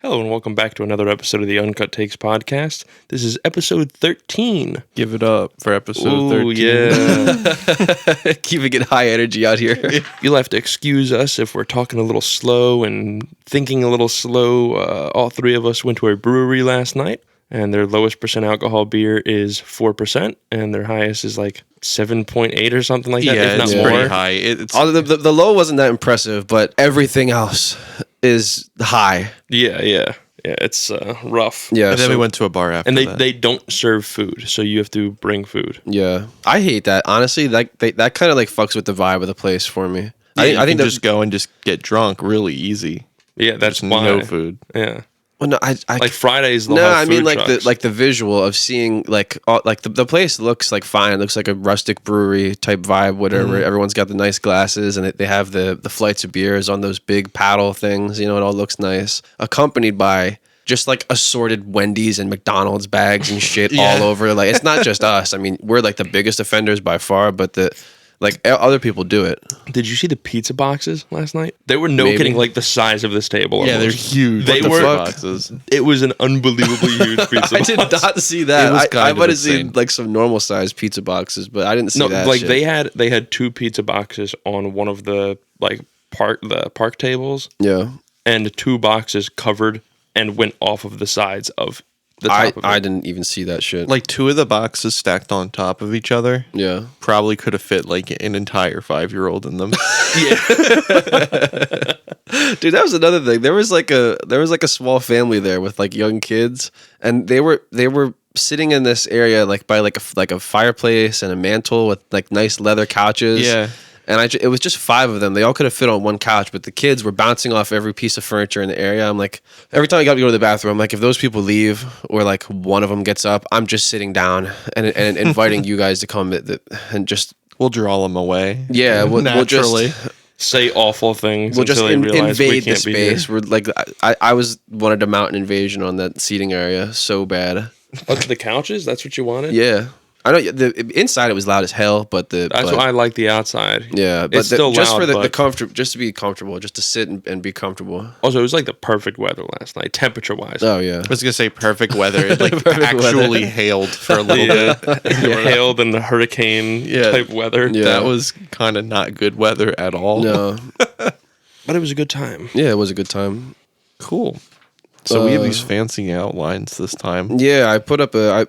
Hello and welcome back to another episode of the Uncut Takes podcast. This is episode 13. Give it up for episode 13. Yeah. Keeping it high energy out here. You'll have to excuse us if we're talking a little slow and thinking a little slow. All three of us went to a brewery last night, and their lowest percent alcohol beer is 4%, and their highest is like 7.8 or something like that, if not it's more. pretty high. It's The low wasn't that impressive, but everything else is high. Yeah. It's rough. Yeah. and then we went to a bar after And that. they don't serve food, so you have to bring food. Yeah. I hate that. Honestly, that kind of like fucks with the vibe of the place for me. I I think think just go and just get drunk really easy. Yeah, that's Just why. no food. Yeah. Well, no, I Like Fridays, they'll no, have I mean food like trucks. the visual of seeing like the place looks like fine. It looks like a rustic brewery type vibe. Whatever. Everyone's got the nice glasses, and they have the flights of beers on those big paddle things. You know, it all looks nice. Accompanied by just like assorted Wendy's and McDonald's bags and shit all over. Like it's not just us. I mean, we're like the biggest offenders by far, but other people do it. Did you see the pizza boxes last night? They were no Maybe. kidding like the size of this table. Yeah, they're almost. huge. They What the were. fuck? Boxes. It was an unbelievably huge pizza. I did box. not see that. It was I kind might of have seen insane. like some normal sized pizza boxes, but I didn't see No, that. like shit. they had two pizza boxes on one of the park tables, Yeah. and two boxes covered and went off of the sides of the top of it. I didn't even see that shit. Like two of the boxes stacked on top of each other yeah. probably could have fit like an entire 5-year-old in them. Dude, that was another thing. There was like a small family there with like young kids, and they were sitting in this area like by like a fireplace and a mantle with like nice leather couches. Yeah. And it was just 5 of them. They all could have fit on one couch, but the kids were bouncing off every piece of furniture in the area. I'm like, every time I got to go to the bathroom, I'm like, if those people leave or like one of them gets up, I'm just sitting down and inviting you guys to come and just We'll draw them away. yeah, we'll naturally. just Say awful things. we'll just until they realize we invade the can't be here. space. We're like, I wanted to mount an invasion on that seating area so bad. Oh, the couches? That's what you wanted? Yeah, I know the inside it was loud as hell, but That's why I like the outside. yeah, but It's still just loud, for the but- comfort, just to be comfortable, just to sit and be comfortable. Also, it was like the perfect weather last night, temperature-wise. Oh yeah, I was gonna say perfect weather. It like Perfect actually weather. hailed for a little Yeah, bit. hailed and hurricane type weather. Yeah. That was kind of not good weather at all. no, But it was a good time. yeah, it was a good time. Cool. So we have these fancy outlines this time. Yeah, I put up I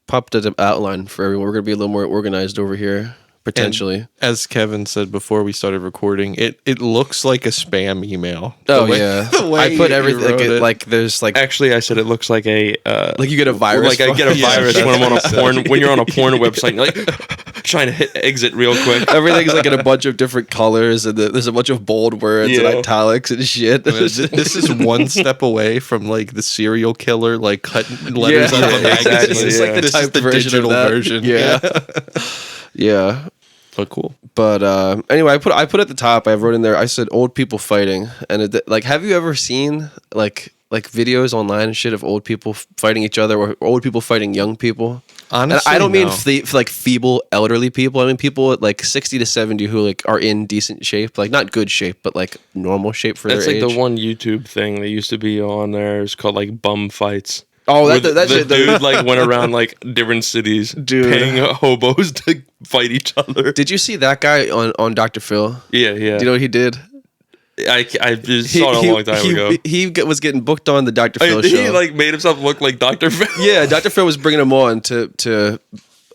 popped an outline for everyone. We're gonna be a little more organized over here potentially. As Kevin said before we started recording, it looks like a spam email. Oh The way- yeah, the way I put you everything wrote it. like there's like Actually, I said it looks like a like you get a virus. like I get a from- virus when I'm on a porn. When you're on a porn website, and you're like trying to hit exit real quick. Everything's like in a bunch of different colors, and there's a bunch of bold words and Yeah. italics and shit. This is one step away from like the serial killer, like cutting letters out of a yeah, magazine. exactly, It's yeah. like the This is typed the version digital of that. version. Yeah, yeah. But cool. But anyway, I put at the top. I wrote in there. I said old people fighting, and like, have you ever seen like videos online and shit of old people fighting each other, or old people fighting young people? Honestly, And I don't mean no. like feeble elderly people. I mean people at like 60 to 70 who like are in decent shape, like not good shape, but like normal shape for That's their like age. the one YouTube thing that used to be on there. It's called like bum fights. Oh, Where that the shit, dude like went around like different cities, Dude. paying hobos to fight each other. Did you see that guy on Dr. Phil? Yeah. Do you know what he did? I just saw it a long time ago. He was getting booked on the Dr. Phil He show. like made himself look like Dr. Phil. Yeah, Dr. Phil was bringing him on to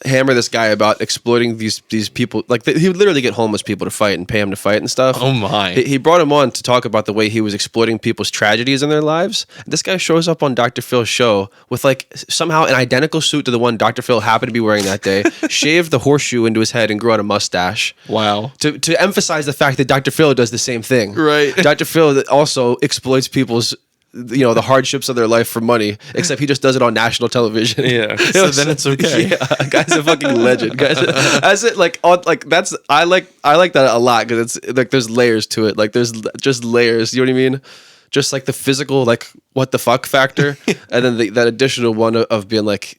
hammer this guy about exploiting these people. Like he would literally get homeless people to fight and pay him to fight and stuff. Oh my. He brought him on to talk about the way he was exploiting people's tragedies in their lives. This guy shows up on Dr. Phil's show with like somehow an identical suit to the one Dr. Phil happened to be wearing that day, shaved the horseshoe into his head and grew out a mustache. Wow. To emphasize the fact that Dr. Phil does the same thing. Right. Dr. Phil also exploits people's the hardships of their life for money, except he just does it on national television. Yeah. So then it's okay. Yeah, guy's a fucking legend. Guys, as it like on like that's I like that a lot because it's like there's layers to it. Like there's just layers. You know what I mean? Just like the physical, like what the fuck factor, and then that additional one of being like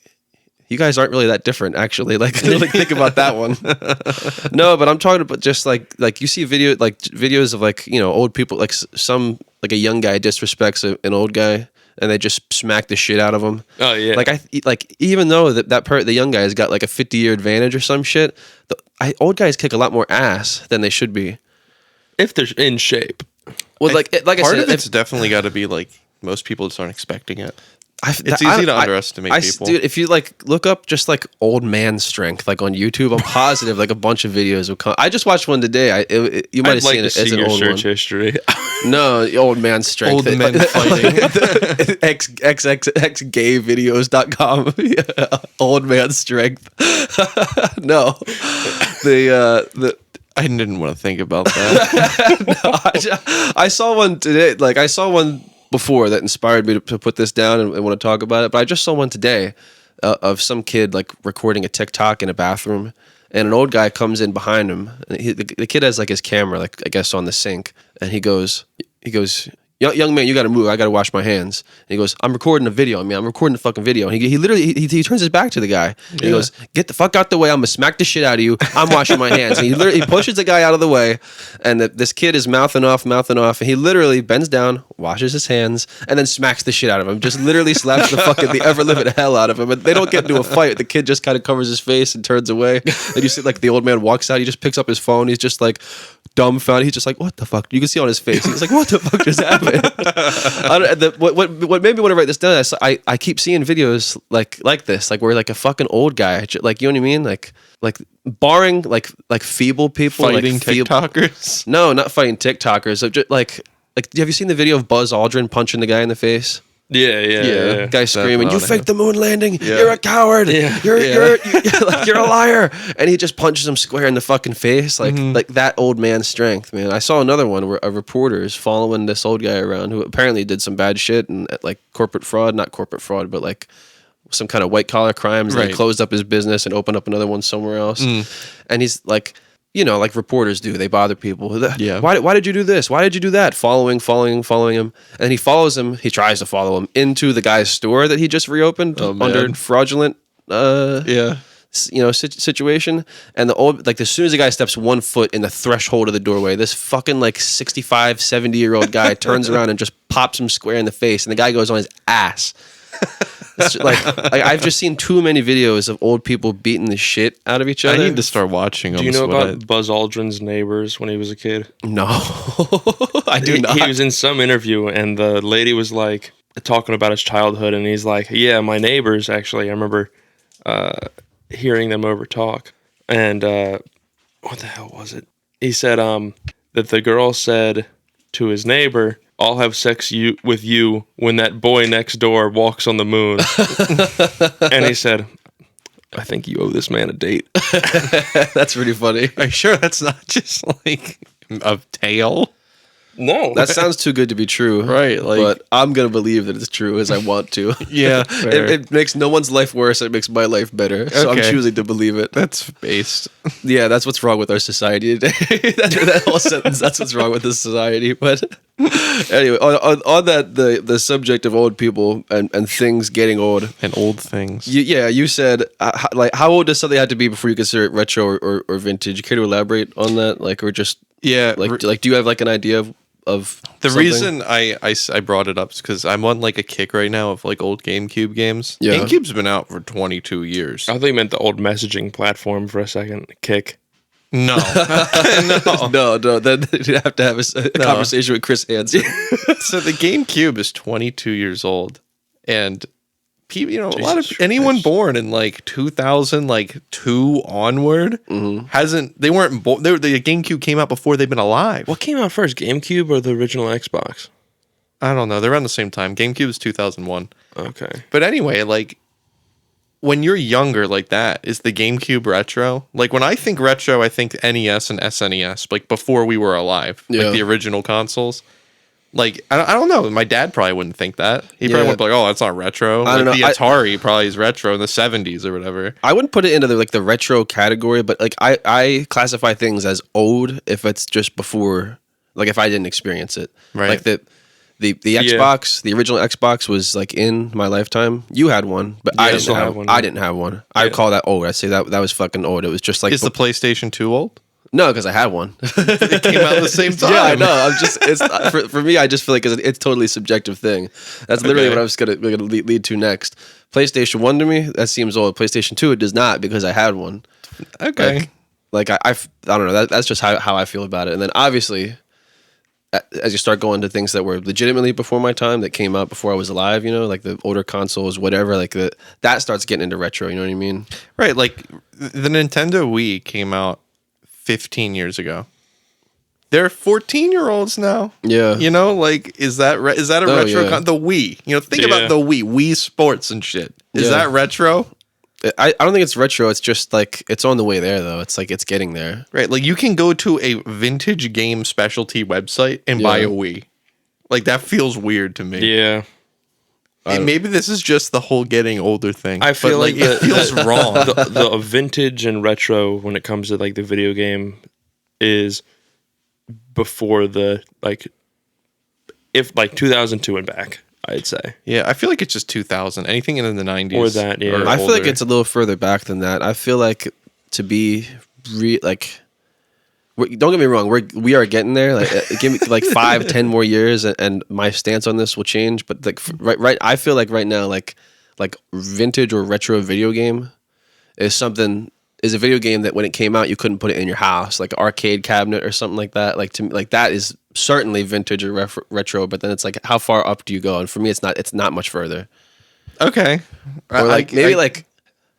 you guys aren't really that different, actually. Like think about that one. No, but I'm talking about just like you see videos of like, you know, old people, like some, like a young guy disrespects an old guy and they just smack the shit out of him. Oh yeah. Like even though the young guy's got like a 50-year advantage or some shit, old guys kick a lot more ass than they should be. If they're in shape. Well, like I said, part of it's definitely got to be like most people just aren't expecting it. It's easy to underestimate people. Dude, if you like look up just like old man strength, like on YouTube, I'm positive like a bunch of videos will come. I just watched one today. You might have I'd like seen to it see as an your old search one. history. No, old man strength. Old men fighting. xxxgavideos.com. Yeah, old man strength. No, I didn't want to think about that. no, I saw one today. Like I saw one before that inspired me to put this down and want to talk about it. But I just saw one today of some kid like recording a TikTok in a bathroom, and an old guy comes in behind him. And the kid has like his camera, like I guess on the sink, and he goes, young man, you got to move. I got to wash my hands. And he goes, I'm recording a video. I mean, I'm recording a fucking video. And he literally he turns his back to the guy. And he goes, get the fuck out the way. I'm gonna smack the shit out of you. I'm washing my hands. And he pushes the guy out of the way. And this kid is mouthing off. And he literally bends down, washes his hands, and then smacks the shit out of him. Just literally slaps the ever living hell out of him. And they don't get into a fight. The kid just kind of covers his face and turns away. And you see like the old man walks out. He just picks up his phone. He's just like dumbfounded. He's just like, what the fuck? You can see on his face. He's like, what the fuck just happened? What made me want to write this down is I keep seeing videos like this, like where like a fucking old guy, like, you know what I mean, like barring like feeble people Fighting like TikTokers. No, not fighting TikTokers. So just like have you seen the video of Buzz Aldrin punching the guy in the face? Yeah. Guy screaming, "You faked the moon landing! Yeah. You're a coward! Yeah. You're a liar!" And he just punches him square in the fucking face, like that old man strength, man. I saw another one where a reporter is following this old guy around who apparently did some bad shit and like not corporate fraud, but like some kind of white collar crimes. And he closed up his business and opened up another one somewhere else. And he's like, you know, like reporters do, they bother people. Yeah. Why did you do this? Why did you do that? Following him. And he follows him. He tries to follow him into the guy's store that he just reopened under fraudulent, situation. And the old, like as soon as the guy steps 1 foot in the threshold of the doorway, this fucking like 65, 70-year-old guy turns around and just pops him square in the face. And the guy goes on his ass. It's just, like I've just seen too many videos of old people beating the shit out of each other. I need to start watching them. Do you know about Buzz Aldrin's neighbors when he was a kid? No, I do not. He was in some interview and the lady was like talking about his childhood and he's like, yeah, my neighbors actually, I remember hearing them over talk. And what the hell was it? He said that the girl said to his neighbor, I'll have sex with you when that boy next door walks on the moon. And he said, I think you owe this man a date. That's pretty funny. Are you sure that's not just like a tale? No. That sounds too good to be true. Right, like- but I'm going to believe that it's true as I want to. Yeah, It makes no one's life worse. It makes my life better. So I'm Okay. choosing to believe it. That's based. Yeah, that's what's wrong with our society today. that whole sentence, that's what's wrong with this society. But anyway, on that, the subject of old people and things getting old. And old things. You said, how old does something have to be before you consider it retro or vintage? You care to elaborate on that? Like, or just, Yeah. do you have like an idea of The something? reason I brought it up is because I'm on like a kick right now of like old GameCube games. Yeah. GameCube's been out for 22 years. I thought you meant the old messaging platform for a second. Kick. No. No. Then you have to have a conversation with Chris Hansen. So the GameCube is 22 years old, and people, a lot of Jesus anyone Christ. born in like 2002 onward they weren't born. The GameCube came out before they've been alive. What came out first, GameCube or the original Xbox? I don't know. They're around the same time. GameCube is 2001. Okay. But anyway, like when you're younger like that, is the GameCube retro? Like when I think retro, I think NES and SNES, like before we were alive, Yeah. like the original consoles. Like I don't know. My dad probably wouldn't think that. He probably Yeah. would be like, "Oh, that's not retro." I don't Like know. the Atari probably is retro in the 70s or whatever. I wouldn't put it into the retro category, but like I classify things as old if it's just before, like if I didn't experience it. Right. Like The Xbox, the original Xbox was like in my lifetime. You had one, but I didn't have one. I didn't have one. I call that old. I say that was fucking old. It was just like Is the PlayStation 2 old? no, because I had one. It came out at the same time. Yeah, I know. I'm just it's for me. I just feel like it's totally a subjective thing. That's literally what I was gonna lead to next. PlayStation 1 to me, that seems old. PlayStation 2, it does not because I had one. Okay. Like I don't know. That's just how I feel about it. And then obviously, as you start going to things that were legitimately before my time, that came out before I was alive, like the older consoles, whatever, like that starts getting into retro. You know what I mean? Right. Like the Nintendo Wii came out 15 years ago. They're 14-year-olds now. Yeah. Like is that a retro? Yeah. The Wii. Think about the Wii Sports and shit. Is that retro? I don't think it's retro. It's just like it's on the way there though. It's like it's getting there. Right. Like you can go to a vintage game specialty website and buy a Wii. Like that feels weird to me. Yeah. And maybe this is just the whole getting older thing. I feel like it feels wrong. The vintage and retro when it comes to like the video game is before the if 2002 and back, I'd say. Yeah, I feel like it's just 2000. Anything in the 90s. Or that, yeah. I feel like it's a little further back than that. I feel like to be don't get me wrong, we are getting there. Like, give me like 5-10 more years, and my stance on this will change. But like right, I feel like right now, like vintage or retro video game is a video game that when it came out you couldn't put it in your house, like arcade cabinet or something like that. Like to me, like that is certainly vintage or retro. But then it's like how far up do you go? And for me, it's not much further. Okay, Or like maybe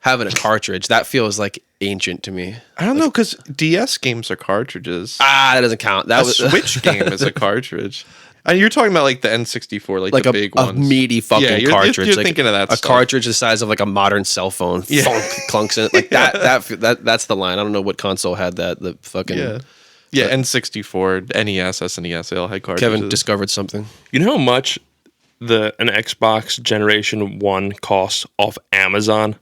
having a cartridge that feels like ancient to me. I don't know because DS games are cartridges. That doesn't count. That was Switch game is a cartridge. And you're talking about like the N64, like the big ones. A meaty fucking cartridge. You're thinking of that. A cartridge the size of like a modern cell phone. Yeah. Clunks in it. Like that's the line. I don't know what console had that. The fucking N64, NES, SNES, they all had cartridges. Kevin discovered something. You know how much an Xbox Generation 1 costs off Amazon?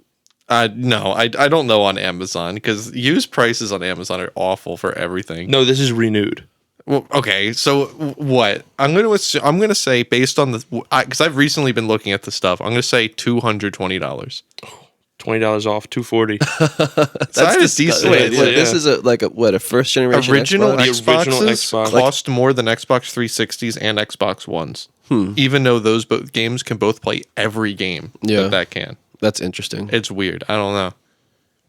No, I don't know on Amazon because used prices on Amazon are awful for everything. No, this is renewed. Well, okay, so what? I'm going to say based on because I've recently been looking at the stuff. I'm going to say $220. $20 off, $240. That is decent. Wait, this is a first generation original Xbox? Xboxes The original Xbox. cost more than Xbox 360s and Xbox Ones. Even though those games can both play every game that can. That's interesting. It's weird. I don't know.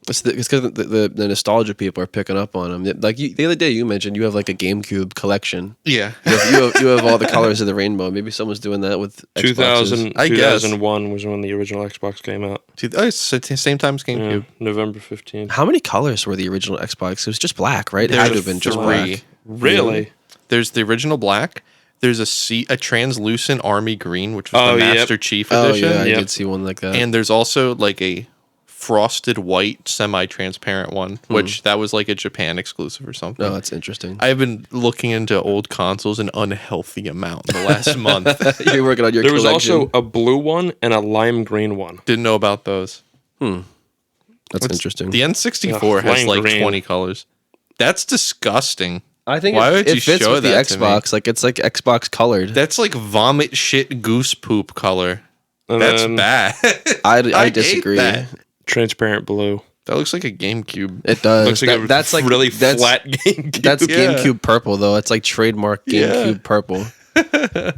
It's because the nostalgia people are picking up on them. Like the other day, you mentioned you have like a GameCube collection. Yeah. You have all the colors of the rainbow. Maybe someone's doing that with Xboxes. 2001 was when the original Xbox came out. Same time as GameCube. November 15th. How many colors were the original Xbox? It was just black, right? It had to have been just black. Really? There's the original black. There's a translucent army green, which was the Master Chief edition. Oh yeah, I did see one like that. And there's also like a frosted white semi-transparent one, which that was like a Japan exclusive or something. Oh, that's interesting. I've been looking into old consoles an unhealthy amount in the last month. You're working on your There collection. was also a blue one and a lime green one. Didn't know about those. That's interesting. The N64 has lime like green. 20 colors. That's disgusting. I think Why it would you fits show with the that to me? Xbox. Like it's like Xbox colored. That's like vomit shit goose poop color. And That's then bad. I hate disagree. that. transparent blue. That looks like a GameCube. It does. Looks like that's like really that's, flat GameCube. That's Yeah. GameCube purple though. It's like trademark GameCube purple.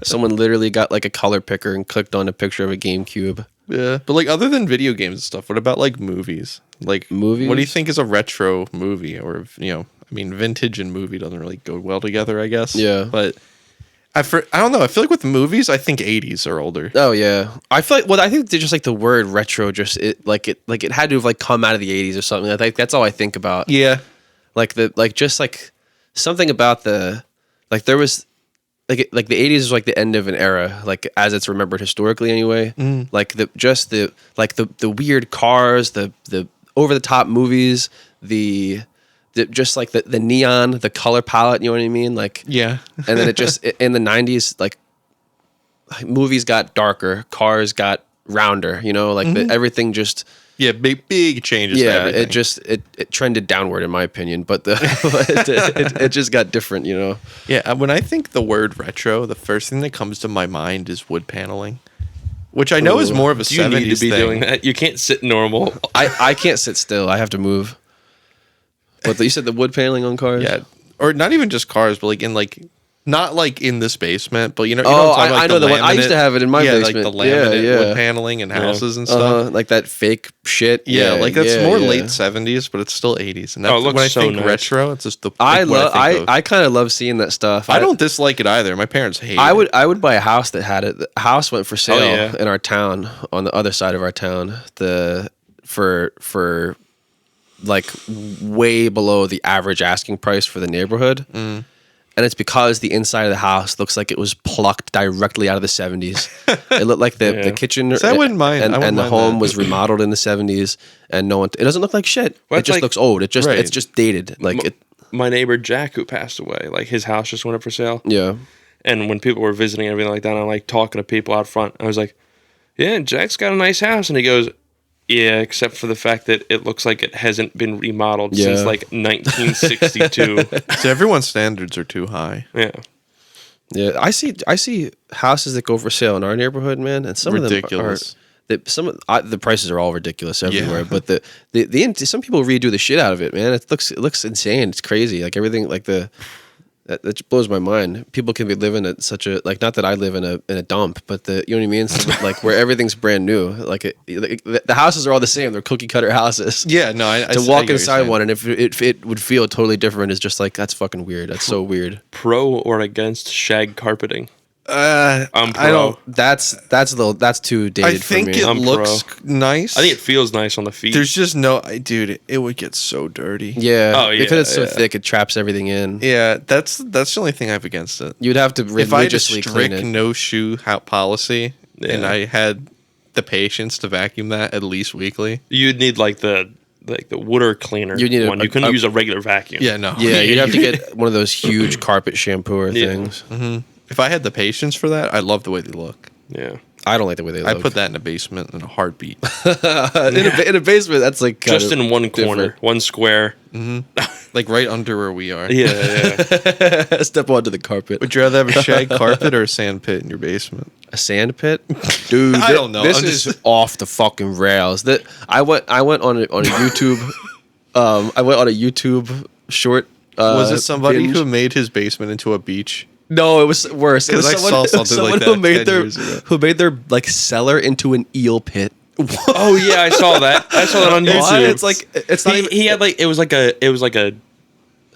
Someone literally got like a color picker and clicked on a picture of a GameCube. Yeah, but like other than video games and stuff, what about like movies? Like Movies? What do you think is a retro movie? Or I mean, vintage and movie doesn't really go well together, I guess. Yeah. But I don't know. I feel like with movies, I think 80s are older. Oh yeah, I feel like. Well, I think just like the word retro, just it had to have like come out of the 80s or something. I think that's all I think about. Yeah. Just something about the there was like the 80s is like the end of an era, like as it's remembered historically anyway. Like the weird cars, the over the top movies, just like the neon, the color palette, you know what I mean? Like Yeah. and then it just in the 90s, like movies got darker, cars got rounder, like everything just Yeah, big changes. To Yeah, everything. it trended downward in my opinion, but it just got different, you know. Yeah, when I think the word retro, the first thing that comes to my mind is wood paneling, which I know is more of a You 70s need to be thing. doing that. You can't sit normal. I can't sit still. I have to move. But you said the wood paneling on cars? Yeah, or not even just cars, but like in like not like in this basement, but you know. Oh, what I'm talking about, I know the one. I used to have it in my basement. like the laminate Yeah. wood paneling and houses and stuff. Like that fake shit. Yeah, like that's yeah, more yeah. late 70s, but it's still 80s. And that's, it looks when I so think nice. retro, it's just the I like, what love. think of. I kind of love seeing that stuff. I don't dislike it either. My parents hate I it. would buy a house that had it. The house went for sale yeah. in our town on the other side of our town. For like way below the average asking price for the neighborhood. And it's because the inside of the house looks like it was plucked directly out of the 70s. It looked like the kitchen So I wouldn't mind. and, I wouldn't and the mind home that. was remodeled in the 70s, and it doesn't look like shit. Well, It it's just like- looks old. It's Right. just dated. Like it. My neighbor Jack, who passed away, like his house just went up for sale. Yeah. And when people were visiting and everything like that, I'm like talking to people out front. I was like, "Yeah, Jack's got a nice house," and he goes, "Yeah, except for the fact that it looks like it hasn't been remodeled since Yeah. like 1962." So everyone's standards are too high. Yeah, Yeah, I see houses that go for sale in our neighborhood, man, and some Ridiculous. of them are the prices are all ridiculous everywhere. But the some people redo the shit out of it, man. It looks insane. It's crazy. Like everything, like that just blows my mind. People can be living at such a like not that I live in a dump, but you know what I mean. So, like where everything's brand new. Like the houses are all the same. They're cookie cutter houses. Yeah, no, I To get what walk you're inside saying. one and if it would feel totally different is just like that's fucking weird. That's so weird. pro or against shag carpeting? I'm pro. I don't. That's too dated I think for me. it I'm looks nice. I think it feels nice on the feet. There's just no, dude. It would get so dirty. Yeah. Oh, yeah, Because it's so yeah. thick, it traps everything in. Yeah, that's the only thing I have against it. You'd have to If I had a religiously clean strict it. no shoe policy, and Yeah. I had the patience to vacuum that at least weekly. You'd need like the water cleaner. You need one. You couldn't use a regular vacuum. Yeah, no. Yeah, you'd have to get one of those huge carpet shampooer Yeah. things. If I had the patience for that, I love the way they look. Yeah. I don't like the way they I look. put that in a basement in a heartbeat. in a basement. That's like Just in one corner, one square. Like right under where we are. Yeah, yeah. Step onto the carpet. Would you rather have a shag carpet or a sand pit in your basement? A sand pit, dude. I don't know. This I'm is just- off the fucking rails. That I went on a YouTube. I went on a YouTube short. Was it somebody binge. who made his basement into a beach? No, it was worse. It 'Cause was I saw something someone like who that made 10 years ago. who made their like cellar into an eel pit. Oh yeah, I saw that. I saw that on What? YouTube. It's like it's not even. he had like it was like a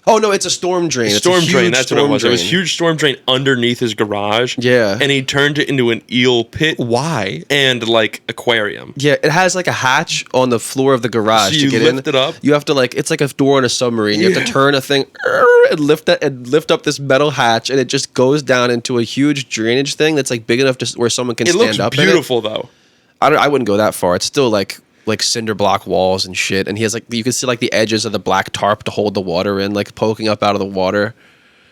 Oh no, it's a storm drain. It's a storm drain. huge That's what it storm was. It was a drain. huge storm drain underneath his garage. Yeah. and he turned it into an eel pit Why? and like aquarium. Yeah, it has like a hatch on the floor of the garage So to you get lift in. it up? You have to like it's like a door on a submarine. You have to turn a thing and lift up this metal hatch, and it just goes down into a huge drainage thing that's like big enough to where someone can It stand looks up. beautiful though. I wouldn't go that far. It's still like cinder block walls and shit. And he has like you can see like the edges of the black tarp to hold the water in, like poking up out of the water.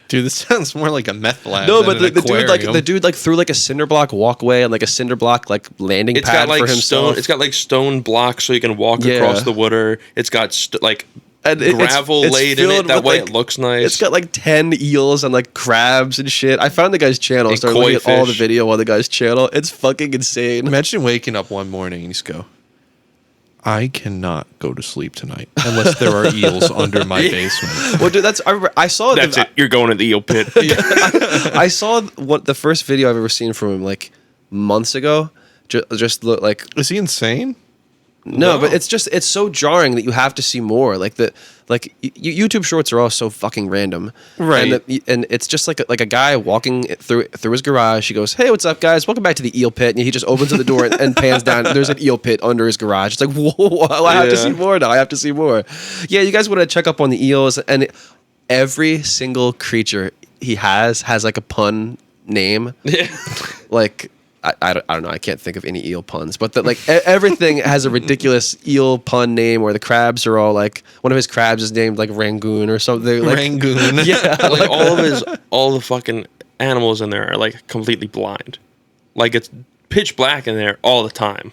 Dude, this sounds more like a meth lab. No, than but an aquarium. the dude like threw like a cinder block walkway and like a cinder block like landing It's pad got like for himself. stone. It's got like stone blocks so you can walk Yeah. across the water. It's got like And it's gravel laid in it. filled That with, way like- it looks nice. It's got like 10 eels and like crabs and shit. I found the guy's channel. I And started koi looking at all the fish. video on the guy's channel. It's fucking insane. Imagine waking up one morning and you just go, I cannot go to sleep tonight unless there are eels under my basement. Well, dude, I saw That's it. You're going to the eel pit. I saw what the first video I've ever seen from him like months ago. Just look like Is he insane? no, but it's so jarring that you have to see more. Like YouTube shorts are all so fucking random, Right. And it's just like a guy walking through his garage. He goes, "Hey, what's up, guys? Welcome back to the eel pit." And he just opens the door and pans down. There's an eel pit under his garage. It's like, whoa! I have to see more now. I have to see more. Yeah, you guys want to check up on the eels, and every single creature he has like a pun name. Yeah. Like I don't know. I can't think of any eel puns, but everything has a ridiculous eel pun name. Where the crabs are all like one of his crabs is named like Rangoon or something. Like, Rangoon. yeah, Like all the fucking animals in there are like completely blind. Like it's pitch black in there all the time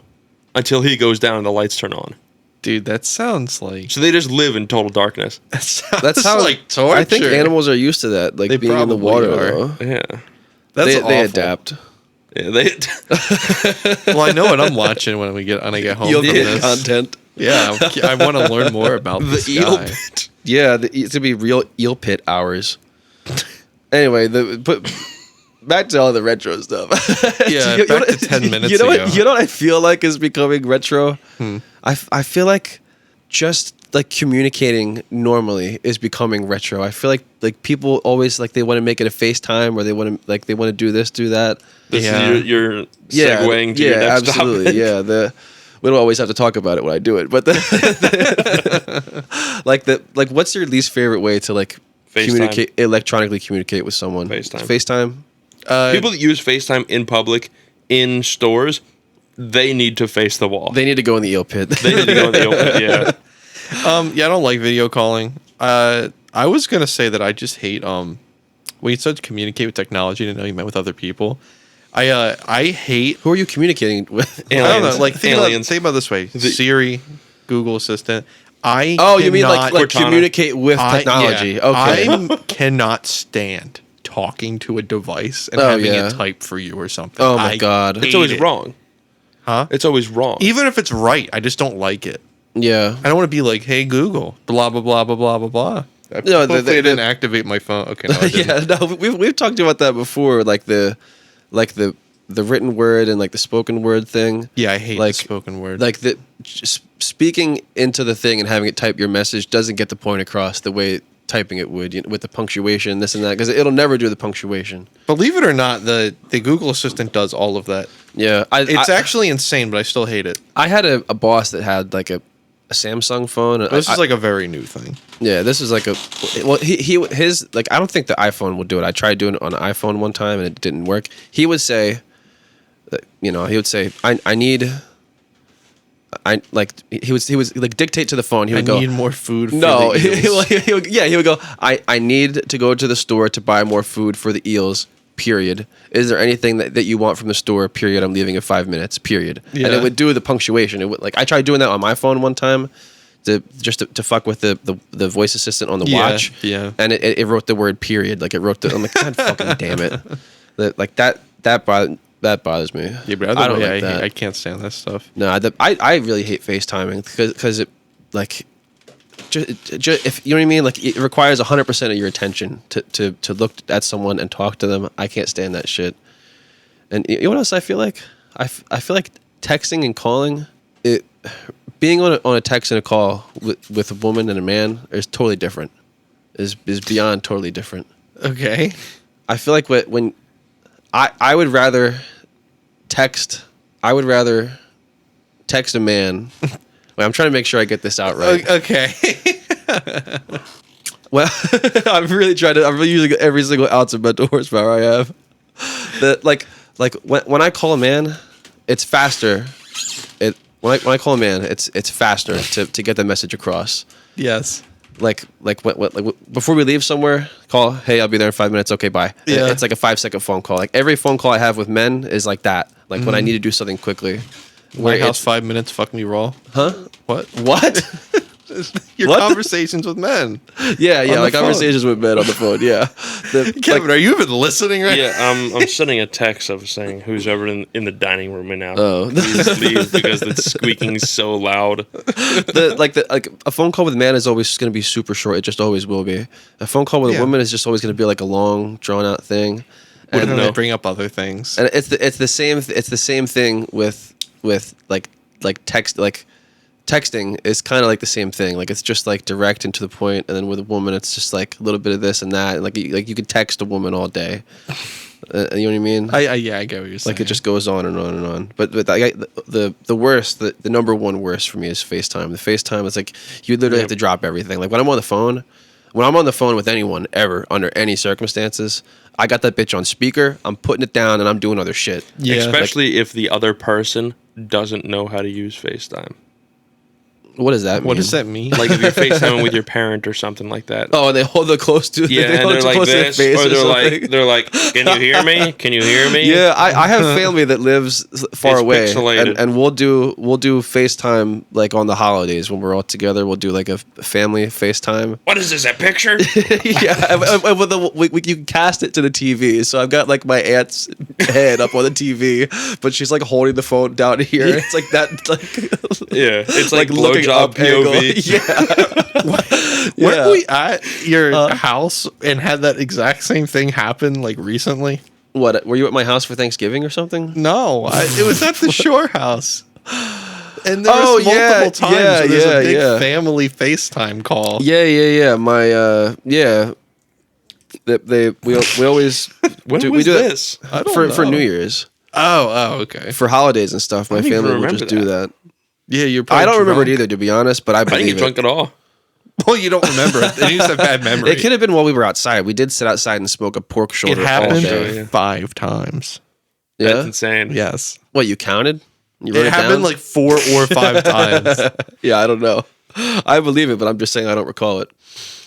until he goes down and the lights turn on. Dude, that sounds like So they just live in total darkness. That's how like torture. I think animals are used to that, like They being in the probably water. are. Though. Yeah. That's They awful. adapt. Yeah, they Well, I know what I'm watching when I get home You'll from get this. content. Yeah, I want to learn more about this guy. pit. Yeah, it's gonna be real eel pit hours. Anyway, back to all the retro stuff. Yeah, You know back what- to 10 minutes you know ago. What, you know what I feel like is becoming retro? I feel like just like communicating normally is becoming retro. I feel like people always like they want to make it a FaceTime or they want to do this, do that. This Yeah. is your segueing to your next absolutely. topic. Yeah, we don't always have to talk about it when I do it, but like what's your least favorite way to like FaceTime. electronically communicate with someone? FaceTime. FaceTime. People that use FaceTime in public, in stores, they need to face the wall. They need to go in the eel pit. They need to go in the open. Yeah. Yeah, I don't like video calling. I was gonna say that I just hate when you start to communicate with technology to know you met with other people. I hate. Who are you communicating with? I don't know. Aliens. Like think Aliens. about it this way: Siri, Google Assistant. I Oh, you mean cannot- like Cortana. communicate with technology? Yeah, Okay. I cannot stand talking to a device and Oh, having yeah. it type for you or something. Oh my I God. It's hate always it. wrong. Huh? It's always wrong. Even if it's right, I just don't like it. Yeah. I don't want to be like, "Hey Google, blah blah blah blah blah blah blah." No, Hopefully the- I didn't activate my phone. Okay, no, I didn't. Yeah, no, we've talked about that before, like the written word and like the spoken word thing. Yeah, I hate Like- the spoken word. Like the just speaking into the thing and having it type your message doesn't get the point across the way typing it would, with the punctuation, this and that, because it'll never do the punctuation. Believe it or not, the Google Assistant does all of that. Yeah, It's actually insane, but I still hate it. I had a boss that had like a Samsung phone. And This I- is like a very new thing. Yeah, this is like his like I don't think the iPhone will do it. I tried doing it on an iPhone one time and it didn't work. He would say, he would say, I need. He would like dictate to the phone. He I would go, need more food. For no, the eels. he would go, I need to go to the store to buy more food for the eels. Period. Is there anything that you want from the store? Period. I'm leaving in 5 minutes. Period. And Yeah. it would do the punctuation. It would, like I tried doing that on my phone one time, to fuck with the voice assistant on the Yeah, watch. yeah. And it wrote the word period. Like it wrote the. I'm like, God fucking damn it. That bothers me. Yeah, but I don't like that. I can't stand that stuff. No, I really hate FaceTiming because it like just if you know what I mean, like it requires 100% of your attention to look at someone and talk to them. I can't stand that shit. And you know what else I feel like? I feel like texting and calling it being on a text and a call with a woman and a man is totally different. Is beyond totally different. Okay. I feel like when I would rather text. I would rather text a man. Wait, I'm trying to make sure I get this out right. Okay. Well, I'm really using every single ounce of mental horsepower I have. Like when I call a man, it's faster. When I call a man, it's faster to get the message across. Yes. Like before we leave somewhere, call, hey, I'll be there in 5 minutes. Okay, bye. Yeah. It's like a 5-second phone call. Like every phone call I have with men is like that. Like when I need to do something quickly. White House 5 minutes. Fuck me raw. Huh? What? What? Your What? conversations with men. Yeah, the like phone. conversations with men on the phone. Yeah. Kevin, are you even listening right Yeah, I'm sending a text of saying who's ever in the dining room right now. Oh. Please leave because it's squeaking so loud. like a phone call with a man is always going to be super short. It just always will be. A phone call with Yeah. a woman is just always going to be like a long, drawn out thing. And And, then no. they bring up other things. and it's the same thing with like text like texting is kind of like the same thing. Like it's just like direct and to the point. And then with a woman, it's just like a little bit of this and that. And like you could text a woman all day. You know what I mean? I get what you're saying. Like it just goes on and on and on. But the worst, the number one worst for me is FaceTime. The FaceTime is like you literally have to drop everything. Like when I'm on the phone with anyone ever under any circumstances, I got that bitch on speaker. I'm putting it down and I'm doing other shit. Yeah. Especially if the other person doesn't know how to use FaceTime. What does that mean? What does that mean? Like if you're FaceTiming with your parent or something like that. Oh, and they hold it close to Yeah, they and hold they're it like close to their this, face or something. they're like, can you hear me? Can you hear me? Yeah, I have family that lives far It's away, pixelated. and we'll do FaceTime like on the holidays when we're all together. We'll do like a family FaceTime. What is this, a picture? Yeah, and with you can cast it to the TV. So I've got like my aunt's head up on the TV, but she's like holding the phone down here. It's like that, like Yeah, it's like looking blowjob up angle. POV. Yeah, Weren't we at your house and had that exact same thing happen like recently? What? Were you at my house for Thanksgiving or something? No, it was at the Shore House. And there was multiple times where there's a big family FaceTime call. Yeah. My we always When we was do that this? I don't for know. New Year's. Oh, okay. For holidays and stuff, my don't even family will remember just do that. Yeah, you're I probably don't remember it drunk. either, to be honest, but I I didn't believe get drunk it. at all. Well, you don't remember it. You just have bad memory. It could have been while we were outside. We did sit outside and smoke a pork It shoulder all happened day. Yeah. 5 times. That's Yeah. insane. Yes. What, you counted? You wrote It happened down? like 4 or 5 times. Yeah, I don't know. I believe it, but I'm just saying I don't recall it.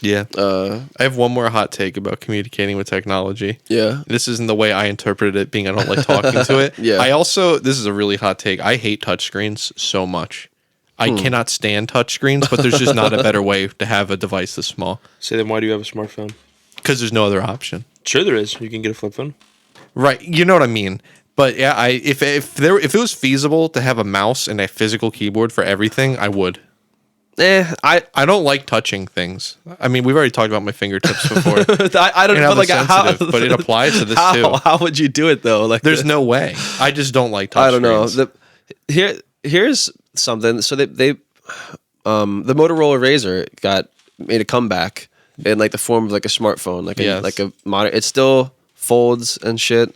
Yeah. I have one more hot take about communicating with technology. Yeah. This isn't the way I interpreted it, being I don't like talking to it. Yeah. This is a really hot take. I hate touchscreens so much. I cannot stand touchscreens, but there's just not a better way to have a device this small. So then why do you have a smartphone? Because there's no other option. Sure there is. You can get a flip phone. Right. You know what I mean. But yeah, if it was feasible to have a mouse and a physical keyboard for everything, I would. I don't like touching things. I mean, we've already talked about my fingertips before. I don't And know, how like they're how, sensitive, but it applies to this too. How would you do it though? Like, There's no way. I just don't like touch I don't know. screens. Here's something. So the Motorola Razr made a comeback in like the form of like a smartphone, like Yes. like a modern. It still folds and shit,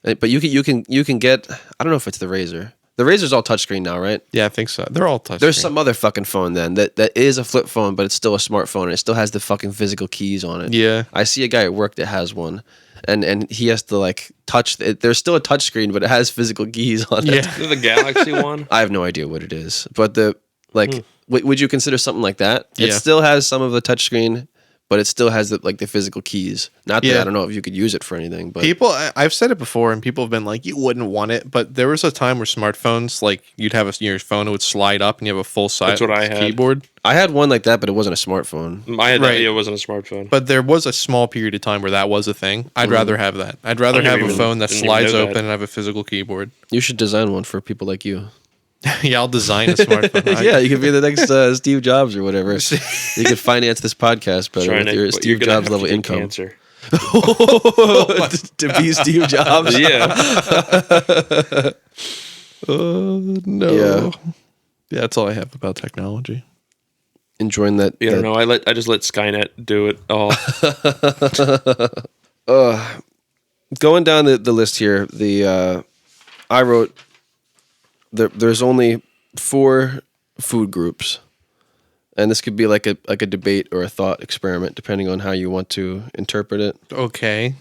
but you can get. I don't know if it's the Razr. The Razr's all touchscreen now, right? Yeah, I think so. They're all touch. There's some other fucking phone then that is a flip phone, but it's still a smartphone and it still has the fucking physical keys on it. Yeah. I see a guy at work that has one, and he has to like touch it. There's still a touchscreen, but it has physical keys on it. Yeah. Is it the Galaxy one? I have no idea what it is, but would you consider something like that? It Yeah. still has some of the touchscreen, but it still has the physical keys. Not that Yeah. I don't know if you could use it for anything, but I've said it before, and people have been like, "You wouldn't want it," but there was a time where smartphones, like you'd have your phone, it would slide up, and you have a full size That's what I had. keyboard. I had one like that, but it wasn't a smartphone. I had Right. that. It wasn't a smartphone. But there was a small period of time where that was a thing. I'd rather have that. I'd rather I have didn't a even- phone that didn't even slides know open that. and have a physical keyboard. You should design one for people like you. Yeah, I'll design a smartphone. Yeah, you could be the next Steve Jobs or whatever. You could finance this podcast better Trying with to- your but Steve you're gonna Jobs have level to get income. Cancer. To be Steve Jobs. Yeah. No. Yeah. Yeah, that's all I have about technology. Enjoying that. I don't know. I just let Skynet do it all. Going down the list here, I wrote there's only 4 food groups, and this could be like a debate or a thought experiment depending on how you want to interpret it. Okay.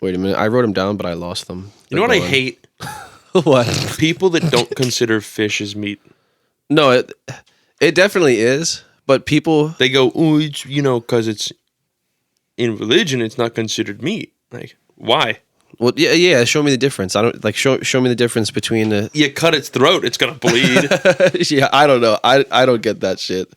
Wait a minute, I wrote them down, but I lost them. You know what I They're hate? gone. What? People that don't consider fish as meat. No, it definitely is, but people. They go, oh, it's, because it's in religion, it's not considered meat. Like, why? Well, yeah. Show me the difference. I don't like show me the difference between the. You cut its throat, it's gonna bleed. Yeah, I don't know. I don't get that shit.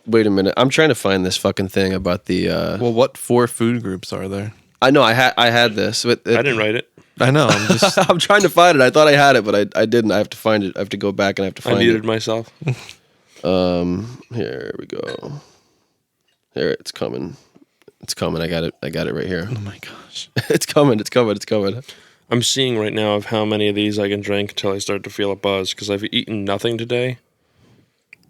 Wait a minute. I'm trying to find this fucking thing about the. Well, what 4 food groups are there? I know I had this. But I didn't write it. I know. I'm just. I'm trying to find it. I thought I had it, but I didn't. I have to find it. I have to go back and I have to I find muted it. myself. Here we go. Here it's coming. It's coming. I got it right here. Oh my gosh. It's coming. It's coming. It's coming. I'm seeing right now of how many of these I can drink until I start to feel a buzz because I've eaten nothing today.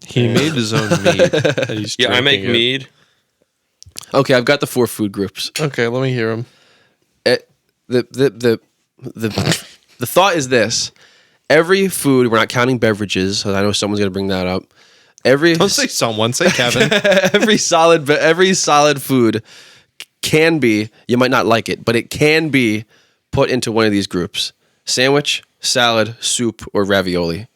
He made his own mead. and he's Yeah, I make drinking it. mead. Okay, I've got the 4 food groups. Okay, let me hear him. The thought is this: every food. We're not counting beverages. So I know someone's gonna bring that up. Don't say someone. Say Kevin. every solid food can be. You might not like it, but it can be put into one of these groups: sandwich, salad, soup, or ravioli.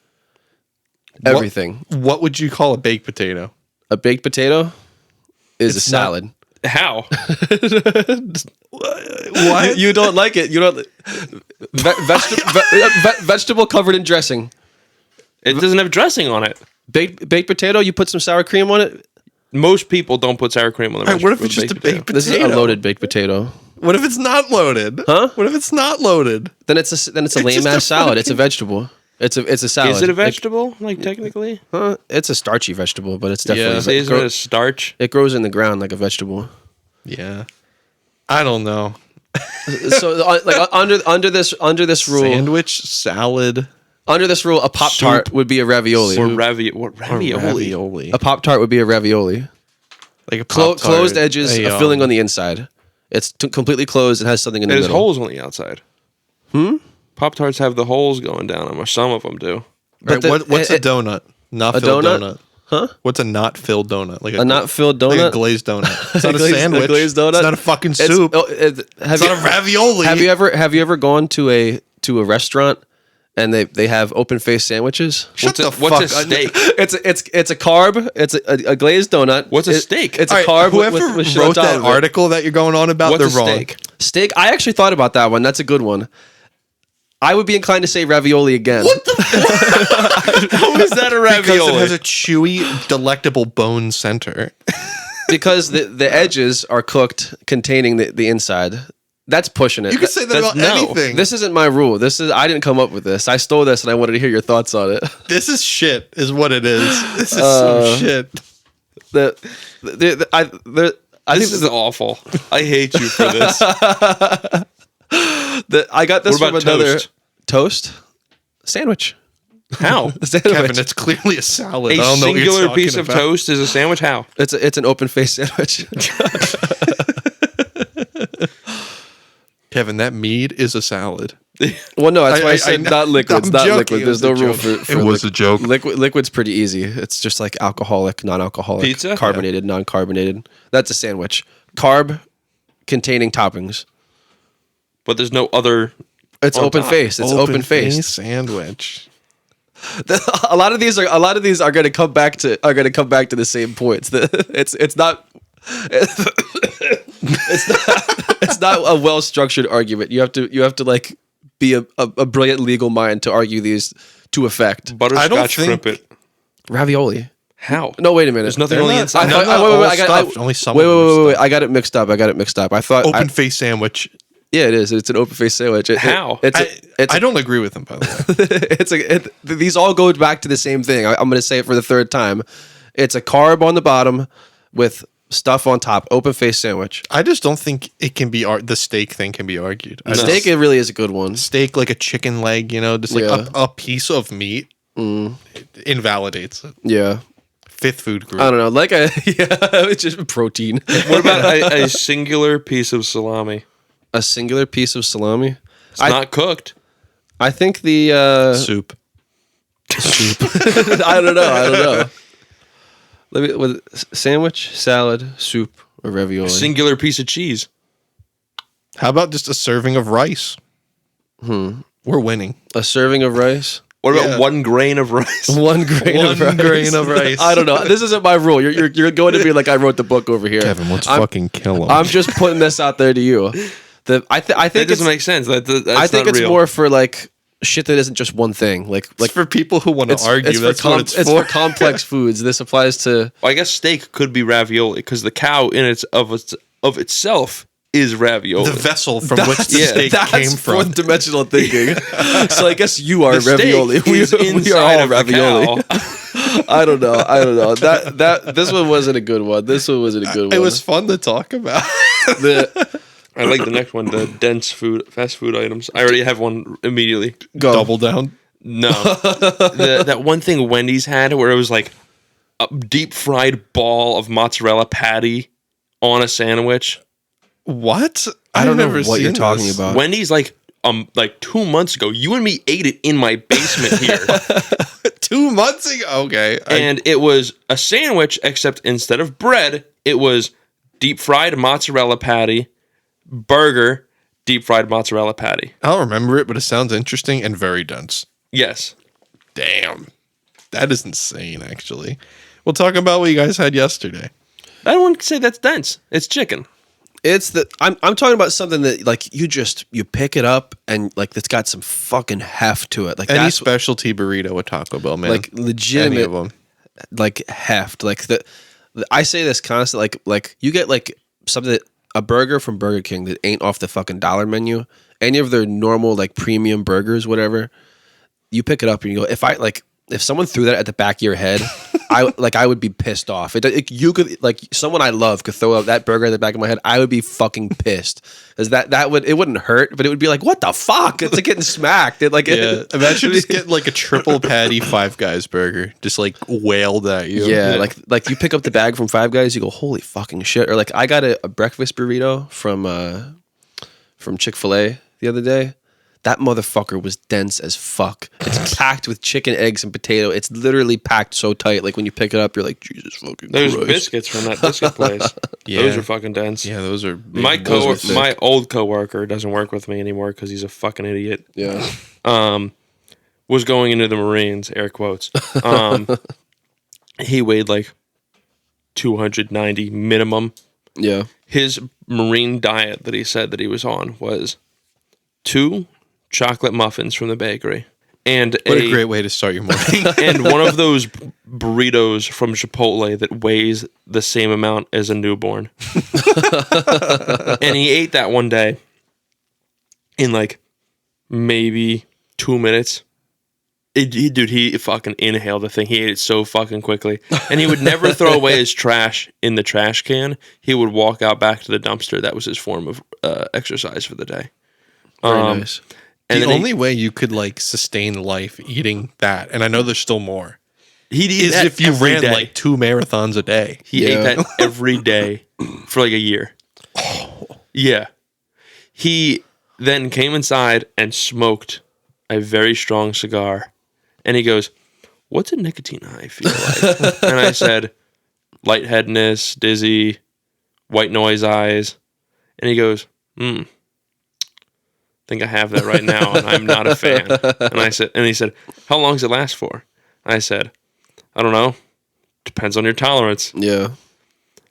Everything. What would you call a baked potato? A baked potato is a salad. How? What? You don't like it. You don't. Vegetable covered in dressing. It doesn't have dressing on it. Baked potato. You put some sour cream on it. Most people don't put sour cream on their What if it's just a baked potato? This is a loaded baked potato. What if it's not loaded? Huh? What if it's not loaded? Then it's a lame just a ass salad. It's a fucking- vegetable. It's a salad. Is it a vegetable? Like technically, It's a starchy vegetable, but it's definitely. Yeah. isn't it a starch? It grows in the ground like a vegetable. Yeah. I don't know. So like under this rule, Sandwich, salad, under this rule, a Pop Tart would be a ravioli. Or ravioli. A Pop Tart would be a ravioli. like a Closed edges, a filling on the inside. It's completely closed and has something in the There's middle. holes on the outside. Pop Tarts have the holes going down them, or some of them do. But What's a donut? Not a filled donut? donut. Huh? What's a not filled donut? Like A not filled donut? Like a glazed donut. It's not a sandwich. A glazed donut. It's not a fucking soup. It's not a ravioli. Have you ever gone to a restaurant and they have open face sandwiches? Shut the What's a fuck up. steak? It's a carb. It's a glazed donut. What's a steak? It's All a right, carb. whoever with shit on wrote top that of it. article that you're going on about, What's they're a wrong. steak? Steak. I actually thought about that one. That's a good one. I would be inclined to say ravioli again. What the? How is that a Because ravioli? it has a chewy, delectable bone center. Because the edges are cooked, containing the inside. That's pushing it. You can say that about anything. This isn't my rule. I didn't come up with this. I stole this, and I wanted to hear your thoughts on it. This is shit, is what it is. This is some shit. I This think is awful. I hate you for this. I got this What from about another toast? Sandwich. How? Sandwich. Kevin, it's clearly a salad. A I don't know what you're singular talking piece of about. toast is a sandwich? How? It's an open face sandwich. Kevin, that mead is a salad. Well, no, that's why I I said know. not liquids. I'm Not joking. liquid. It There's was no a rule joke. for It was a joke. Liquid's pretty easy. It's just like alcoholic, non-alcoholic, Pizza? carbonated, non-carbonated. That's a sandwich. Carb containing toppings. But there's no other. It's On open top. face. It's open face. sandwich. A lot of these are going to come back to the same points. It's not. It's not a well structured argument. You have to like be a brilliant legal mind to argue these to effect. Butterscotch think- crimpet. Ravioli. How? No, wait a minute. There's nothing They're on the not- inside. they're I- not wait, all I got- stuffed. Only some Wait, of them are wait. stuffed. I got it mixed up. I thought Open face sandwich. yeah, it is. It's an open face sandwich. How? It's I don't agree with him, by the way. these all go back to the same thing. I'm going to say it for the third time. It's a carb on the bottom with stuff on top. Open face sandwich. I just don't think it can be the steak thing can be argued. I Steak, it really is a good one. steak like a chicken leg, just like Yeah. a piece of meat it invalidates it. Yeah. Fifth food group. I don't know. It's just protein. What about a singular piece of salami? A singular piece of salami. It's not cooked. I think the Soup. I don't know. Let me with sandwich, salad, soup, or ravioli. Singular piece of cheese. How about just a serving of rice? We're winning. A serving of rice. What about Yeah. 1 grain of rice? One grain of rice. grain of rice. I don't know. This isn't my rule. You're going to be like I wrote the book over here. Kevin, let's I'm- fucking kill him. I'm just putting this out there to you. I think That it's doesn't make sense. That's I think not it's real. more for like shit that isn't just one thing. Like it's for people who want to argue. That's what it's it's for. for complex foods. This applies to Well, I guess steak could be ravioli because the cow in of itself is ravioli. The vessel from which the yeah, steak that's came from. fourth dimensional thinking. So I guess you are The steak ravioli. is We are inside all of the ravioli. cow. I don't know. That this one wasn't a good one. This one wasn't a good one. It was fun to talk about. I like the next one, the fast food items. I already have one immediately. Go. Double down. No. That one thing Wendy's had where it was like a deep fried ball of mozzarella patty on a sandwich. What? I don't know I've never what you're seen talking this. about. Wendy's like 2 months ago, you and me ate it in my basement here. 2 months ago. Okay. And it was a sandwich, except instead of bread, it was deep fried mozzarella patty, burger, deep fried mozzarella patty. I'll remember it, but it sounds interesting and very dense. Yes. Damn. That is insane, actually. We'll talk about what you guys had yesterday. I don't want to say that's dense. It's chicken. I'm talking about something that like you pick it up and like it's got some fucking heft to it. Like Any that's specialty burrito with Taco Bell, man. like Any legitimate of them. like heft. Like I say this constantly. Like you get like something a burger from Burger King that ain't off the fucking dollar menu. Any of their normal like premium burgers, whatever. You pick it up and you go. If someone threw that at the back of your head, I would be pissed off. You could like someone I love could throw up that burger at the back of my head. I would be fucking pissed because it wouldn't hurt, but it would be like, what the fuck? It's like getting smacked. Imagine just getting like a triple patty Five Guys burger, just like wailed at you. Yeah, like you pick up the bag from Five Guys, you go, holy fucking shit. Or like I got a breakfast burrito from Chick-fil-A the other day. That motherfucker was dense as fuck. It's packed with chicken, eggs, and potato. It's literally packed so tight. Like when you pick it up, you're like, Jesus fucking There's Christ. biscuits from that biscuit place. Yeah. Those are fucking dense. Yeah, those are big. My old coworker doesn't work with me anymore because he's a fucking idiot. Yeah. Was going into the Marines, air quotes. He weighed like 290 minimum. Yeah. His Marine diet that he said that he was on was 2 chocolate muffins from the bakery and What a great way to start your morning. and one of those burritos from Chipotle that weighs the same amount as a newborn. And he ate that one day in like maybe 2 minutes. He fucking inhaled the thing. He ate it so fucking quickly. And he would never throw away his trash in the trash can. He would walk out back to the dumpster. That was his form of exercise for the day. Very nice. The only way you could like sustain life eating that, and I know there's still more, is if you ran like 2 marathons a day. He ate that every day for like a year. Yeah. He then came inside and smoked a very strong cigar. And he goes, what's a nicotine high feel like? And I said, lightheadedness, dizzy, white noise eyes. And he goes, think I have that right now, and I'm not a fan. And he said, how long does it last for? I said, I don't know. Depends on your tolerance. Yeah.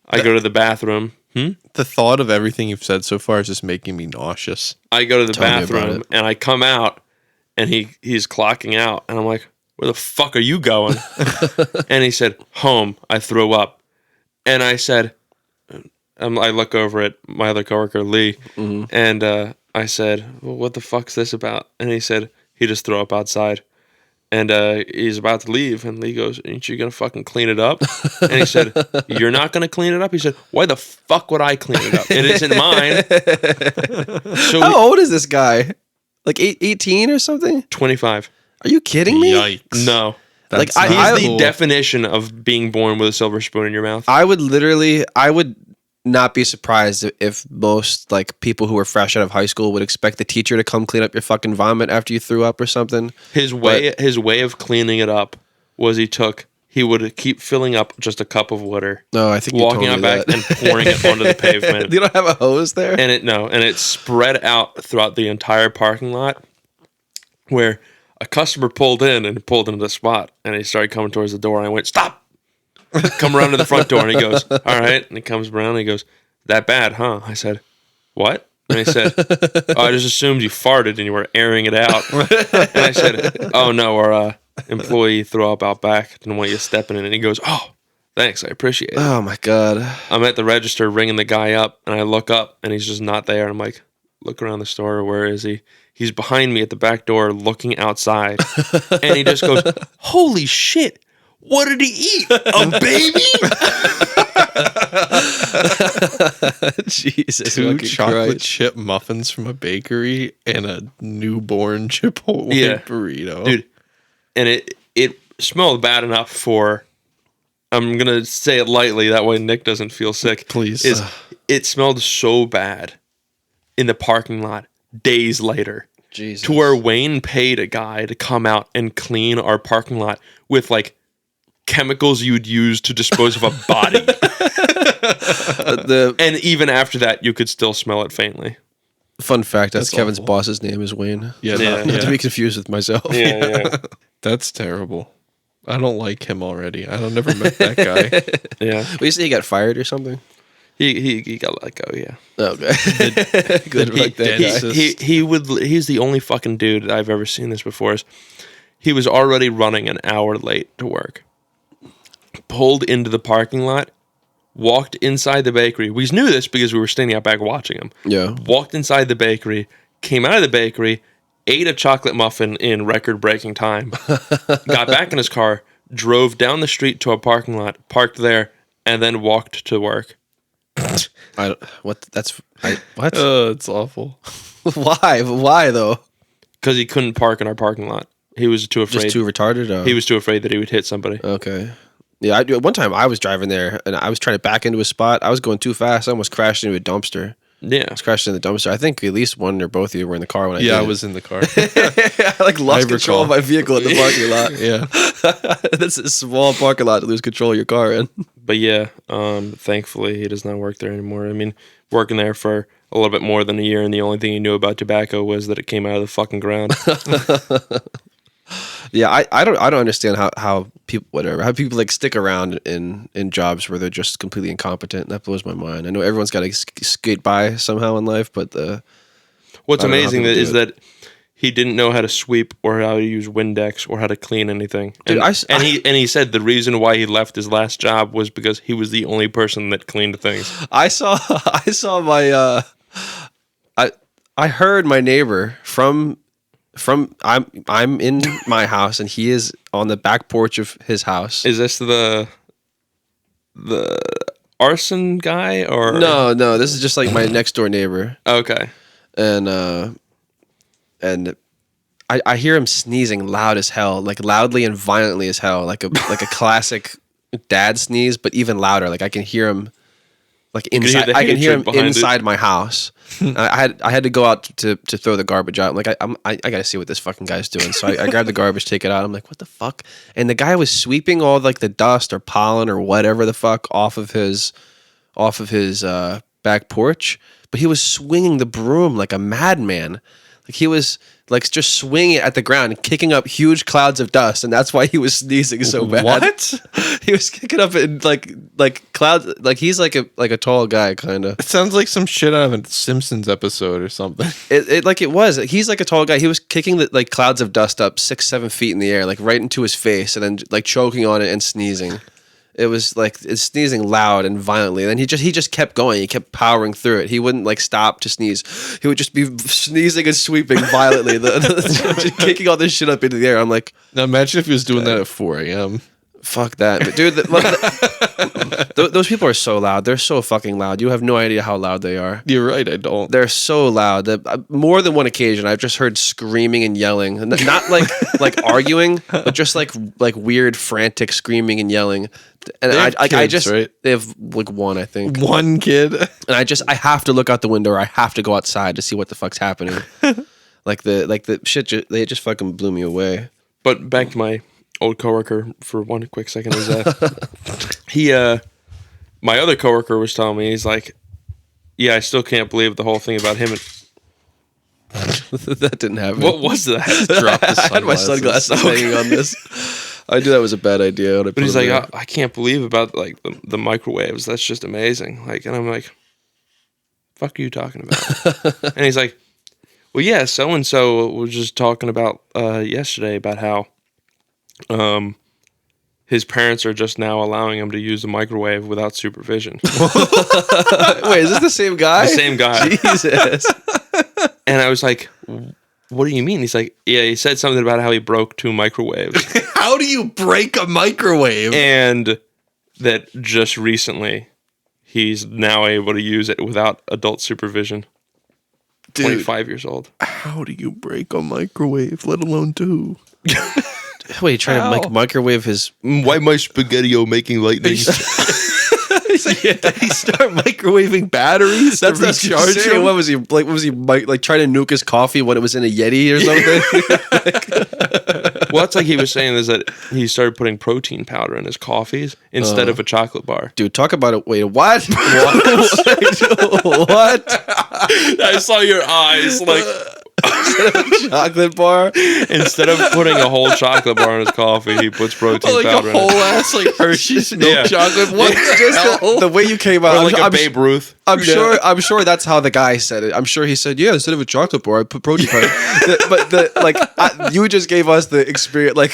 I go to the bathroom. The thought of everything you've said so far is just making me nauseous. I go to the Tell me about bathroom, it. and I come out, and he's clocking out, and I'm like, where the fuck are you going? And he said, home. I threw up. And I said, I look over at my other coworker, Lee, and I said, well, what the fuck's this about? And he said, he just threw up outside. And he's about to leave, and Lee goes, ain't you going to fucking clean it up? And he said, you're not going to clean it up? He said, why the fuck would I clean it up? It isn't mine. So How old is this guy? Like 18 or something? 25. Are you kidding me? Yikes. No. That's Like, not He's the cool. definition of being born with a silver spoon in your mouth. I would not be surprised if most like people who are fresh out of high school would expect the teacher to come clean up your fucking vomit after you threw up or something. His way of cleaning it up was he would keep filling up just a cup of water, No, I think you walking told out me back that. and pouring it onto the pavement. You don't have a hose there? And it spread out throughout the entire parking lot, where a customer pulled into the spot, and he started coming towards the door, and I went, stop! Come around to the front door, and he goes, all right. And he comes around, and he goes, that bad, huh? I said, what? And he said, oh, I just assumed you farted and you were airing it out. And I said, oh, no, our employee threw up out back. Didn't want you stepping in. And he goes, oh, thanks, I appreciate it. Oh my God. I'm at the register ringing the guy up, and I look up, and he's just not there. And I'm like, look around the store. Where is he? He's behind me at the back door looking outside. And he just goes, holy shit. What did he eat? A baby? Jesus. 2 fucking chocolate Christ. chip muffins from a bakery and a newborn Chipotle burrito. Dude. And it smelled bad enough for, I'm going to say it lightly, that way Nick doesn't feel sick. Please. It smelled so bad in the parking lot days later. Jesus. To where Wayne paid a guy to come out and clean our parking lot with like chemicals you'd use to dispose of a body. And even after that, you could still smell it faintly. Fun fact, that's Kevin's awful. boss's name is Wayne. Yeah, Yeah. Not to be confused with myself. Yeah. That's terrible. I don't like him already. I don't never met that guy. Yeah, Well, you say he got fired or something? he got let go. Yeah, Okay. Good luck, that guy. he's the only fucking dude that I've ever seen this before. He was already running an hour late to work. Pulled into the parking lot, walked inside the bakery. We knew this because we were standing out back watching him. Yeah. Walked inside the bakery, came out of the bakery, ate a chocolate muffin in record-breaking time, got back in his car, drove down the street to a parking lot, parked there, and then walked to work. What? It's awful. Why though? Because he couldn't park in our parking lot. He was too afraid. Just too retarded? He was too afraid that he would hit somebody. Okay. Yeah, one time I was driving there and I was trying to back into a spot. I was going too fast. I almost crashed into a dumpster. Yeah. I was crashed in the dumpster. I think at least one or both of you were in the car when I did I it. was in the car. I lost control of my vehicle in the parking lot. Yeah. That's a small parking lot to lose control of your car in. But yeah, thankfully he does not work there anymore. I mean, working there for a little bit more than a year, and the only thing he knew about tobacco was that it came out of the fucking ground. Yeah, I don't understand how people like stick around in jobs where they're just completely incompetent. That blows my mind. I know everyone's got to skate by somehow in life, but What's I don't know how amazing people do is it. that he didn't know how to sweep or how to use Windex or how to clean anything. Dude, And he said the reason why he left his last job was because he was the only person that cleaned things. I saw my I heard my neighbor from I'm in my house and he is on the back porch of his house. Is this the arson guy or No, this is just like my next door neighbor. Okay. And I hear him sneezing loud as hell, like loudly and violently as hell, like a classic dad sneeze, but even louder. Like I can hear him like inside. I can hear him inside my house. I had to go out to throw the garbage out. I'm like I gotta see what this fucking guy's doing. So I grabbed the garbage, take it out. I'm like, what the fuck? And the guy was sweeping all like the dust or pollen or whatever the fuck off of his back porch, but he was swinging the broom like a madman. Like he was like just swinging it at the ground and kicking up huge clouds of dust, and that's why he was sneezing so bad. What? He was kicking up in like clouds. Like he's like a tall guy, kind of. It sounds like some shit out of a Simpsons episode or something. It was. He's like a tall guy. He was kicking the like clouds of dust up 6-7 feet in the air, like right into his face, and then like choking on it and sneezing. It was like it's sneezing loud and violently. And then he just kept going. He kept powering through it. He wouldn't like stop to sneeze. He would just be sneezing and sweeping violently, just kicking all this shit up into the air. I'm like, Now imagine if he was doing that at 4 a.m. fuck that, but dude. Those people are so loud. They're so fucking loud. You have no idea how loud they are. You're right, I don't. They're so loud that more than one occasion I've just heard screaming and yelling, not like arguing, but just like weird frantic screaming and yelling. And They have I kids, just right? they have like one, I think, One kid. and I have to look out the window or I have to go outside to see what the fuck's happening. like the shit, they just fucking blew me away. But back to my old coworker for one quick second is my other coworker was telling me, he's like, yeah, I still can't believe the whole thing about him. That didn't happen. What was that? Drop the I had my sunglasses hanging on this. I knew that was a bad idea. But he's like, I can't believe about like the microwaves. That's just amazing. Like, and I'm like, fuck are you talking about? And he's like, well, yeah, so and so was just talking about yesterday about how his parents are just now allowing him to use the microwave without supervision. Wait, is this the same guy? The same guy. Jesus. And I was like, what do you mean? He's like, yeah, he said something about how he broke 2 microwaves. How do you break a microwave? And that just recently he's now able to use it without adult supervision. Dude, 25 years old. how do you break a microwave, let alone 2? Wait, trying to like microwave his. Why my spaghetti-o making lightning? He's like, did he start microwaving batteries That's to not recharge him? What was he like? Was he like trying to nuke his coffee when it was in a Yeti or something? Well, that's like he was saying is that he started putting protein powder in his coffees instead of a chocolate bar. Dude, talk about it. Wait, what? What? I saw your eyes like instead of a chocolate bar. Instead of putting a whole chocolate bar in his coffee, he puts protein like powder a in whole it. ass like Hershey's milk Yeah. chocolate. What Just the way you came out. Or like a I'm Babe Ruth. I'm sure that's how the guy said it. I'm sure he said, yeah, instead of a chocolate bar, I put protein powder. You just gave us the experience, like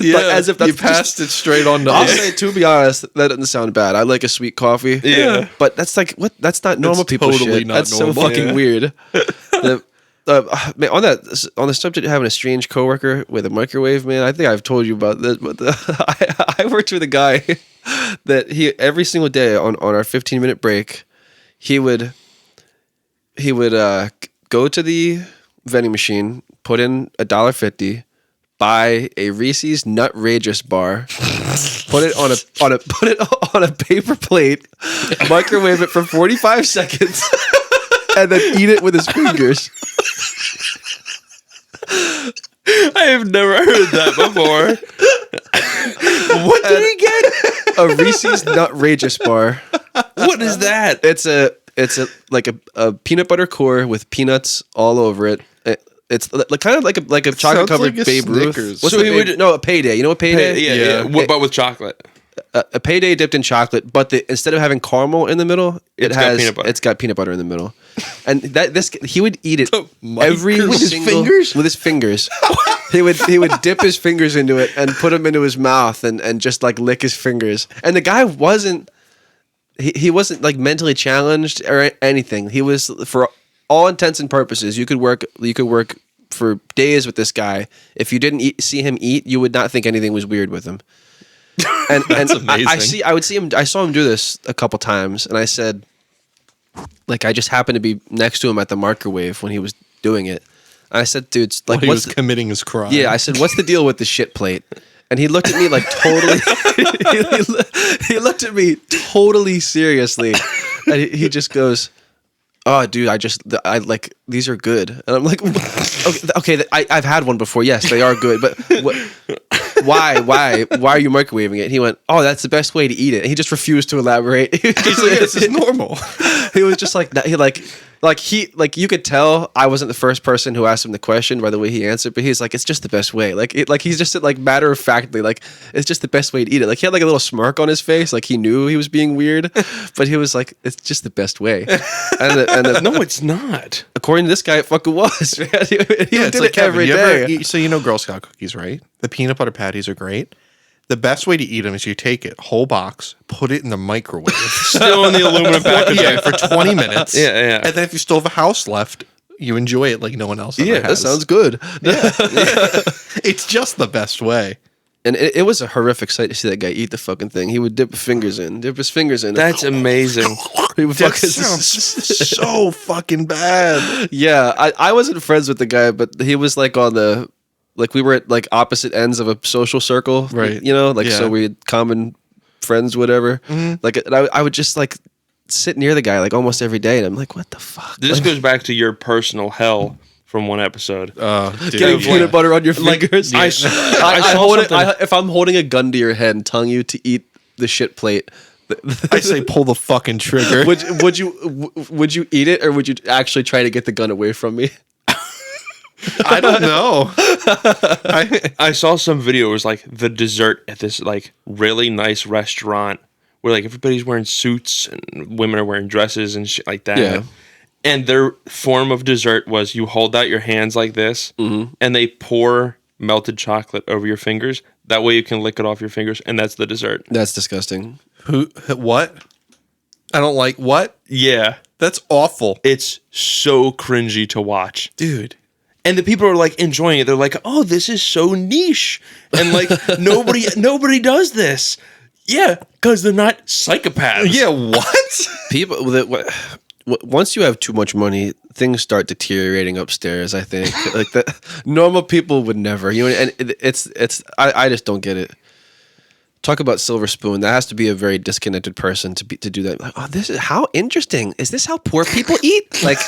as if that's you passed it straight on to I'll us. say, to be honest, that doesn't sound bad. I like a sweet coffee. Yeah. But that's like, what? That's not normal people totally shit. not That's normal. so fucking Yeah. weird. Man, on the subject of having a strange coworker with a microwave, man, I think I've told you about this, but I worked with a guy that he every single day on our 15-minute break, he would go to the vending machine, put in $1.50, buy a Reese's Nutrageous bar, put it on a paper plate, microwave it for 45 seconds, and then eat it with his fingers. I have never heard that before. What did he get? A Reese's Nutrageous bar. What is that? It's like a peanut butter core with peanuts all over it. It's kind of like a chocolate covered like a Babe Ruth. Snickers. What's So the he Babe- would- no, a Payday. You know what Payday? Yeah. But with chocolate. A Payday dipped in chocolate, but instead of having caramel in the middle, It's got peanut butter. it's got peanut butter in the middle, and he would eat it every With his single fingers? with his fingers. he would dip his fingers into it and put them into his mouth and just like lick his fingers. And the guy wasn't he wasn't like mentally challenged or anything. He was, for all intents and purposes, you could work for days with this guy. If you didn't see him eat, you would not think anything was weird with him. And amazing. I saw him do this a couple times, and I said, like, I just happened to be next to him at the microwave when he was doing it. And I said, dude, like, He what's was committing his crime. yeah, I said, what's the deal with the shit plate? And he looked at me like totally. he looked at me totally seriously, and he just goes, "Oh, dude, I like these are good." And I'm like, "Okay, I've had one before. Yes, they are good, but why are you microwaving it?" And he went, "Oh, that's the best way to eat it." And he just refused to elaborate. He was just like, This is normal. he was just like you could tell I wasn't the first person who asked him the question by the way he answered, but he's like, it's just the best way. He's just like matter of factly, like, it's just the best way to eat it. Like, he had like a little smirk on his face, like he knew he was being weird, but he was like, it's just the best way. And No, it's not. according to this guy, it fucking was. Man. He Yeah, did it every you day. ever eat, so you know Girl Scout cookies, right? The peanut butter patties are great. The best way to eat them is you take it, whole box, put it in the microwave. Still in the aluminum packaging. Yeah, for 20 minutes. Yeah. And then if you still have a house left, you enjoy it like no one else ever Yeah, that has. sounds good. It's just the best way. And it was a horrific sight to see that guy eat the fucking thing. He would dip his fingers in. That's amazing. He would That fucking- sounds so fucking bad. Yeah, I wasn't friends with the guy, but he was like we were at like opposite ends of a social circle, Right. You know, like, Yeah. so we had common friends, whatever. Like, and I would just like sit near the guy like almost every day, and I'm like, what the fuck? This goes back to your personal hell from one episode. Dude. Getting peanut butter on your fingers. I saw hold it, something- if I'm holding a gun to your head and telling you to eat the shit plate, I say pull the fucking trigger. would you eat it, or would you actually try to get the gun away from me? I don't know. I saw some video. It was like the dessert at this like really nice restaurant where like everybody's wearing suits and women are wearing dresses and shit like that. Yeah. And their form of dessert was you hold out your hands like this, and they pour melted chocolate over your fingers. That way you can lick it off your fingers, and that's the dessert. That's disgusting. What? I don't like what? Yeah, That's awful. it's so cringy to watch. Dude. And the people are like enjoying it. They're like, "Oh, this is so niche," and like nobody does this. Yeah, because they're not psychopaths. Yeah, what? People that once you have too much money, things start deteriorating upstairs. I think like that normal people would never. You know, and it's I just don't get it. Talk about silver spoon. That has to be a very disconnected person to do that. Like, oh, this is how interesting. Is this how poor people eat? Like,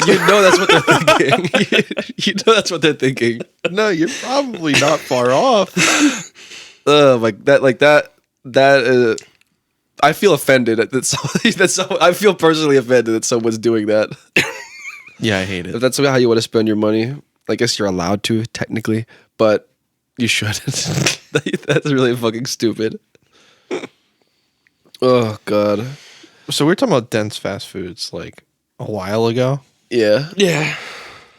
you know, that's what they're thinking. You know, that's what they're thinking. No, you're probably not far off. Like that. I feel offended that I feel personally offended that someone's doing that. Yeah, I hate If it. that's how you want to spend your money, I guess you're allowed to technically, but you shouldn't. That's really fucking stupid. Oh God. So we were talking about dense fast foods like a while ago. Yeah. Yeah.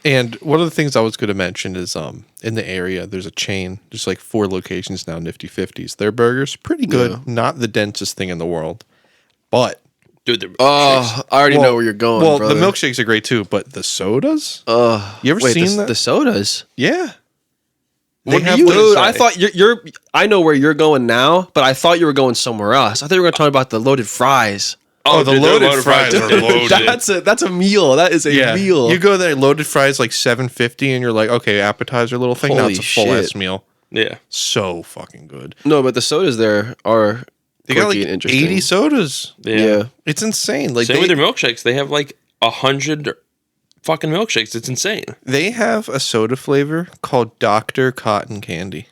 And one of the things I was going to mention is in the area, there's a chain. There's like 4 locations now, Nifty 50s. Their burgers, pretty good. Yeah. Not the densest thing in the world. But, Dude, they're Oh, I already know where you're going. well, brother. the milkshakes are great too, but the sodas? You ever Wait, seen that? the sodas? Yeah. What have do you Dude, say? I thought you're. I know where you're going now, but I thought you were going somewhere else. I thought you were going to talk about the loaded fries. Oh, the dude, their loaded fries are loaded. That's a meal. That is a meal. You go there, loaded fries like $7.50, and you're like, okay, appetizer little thing. Now Holy it's a full shit. ass meal. Yeah. So fucking good. No, but the sodas there are They got quirky like and interesting. 80 sodas. Yeah. It's insane. Like Same with their milkshakes. They have like 100 fucking milkshakes. It's insane. they have a soda flavor called Dr. Cotton Candy.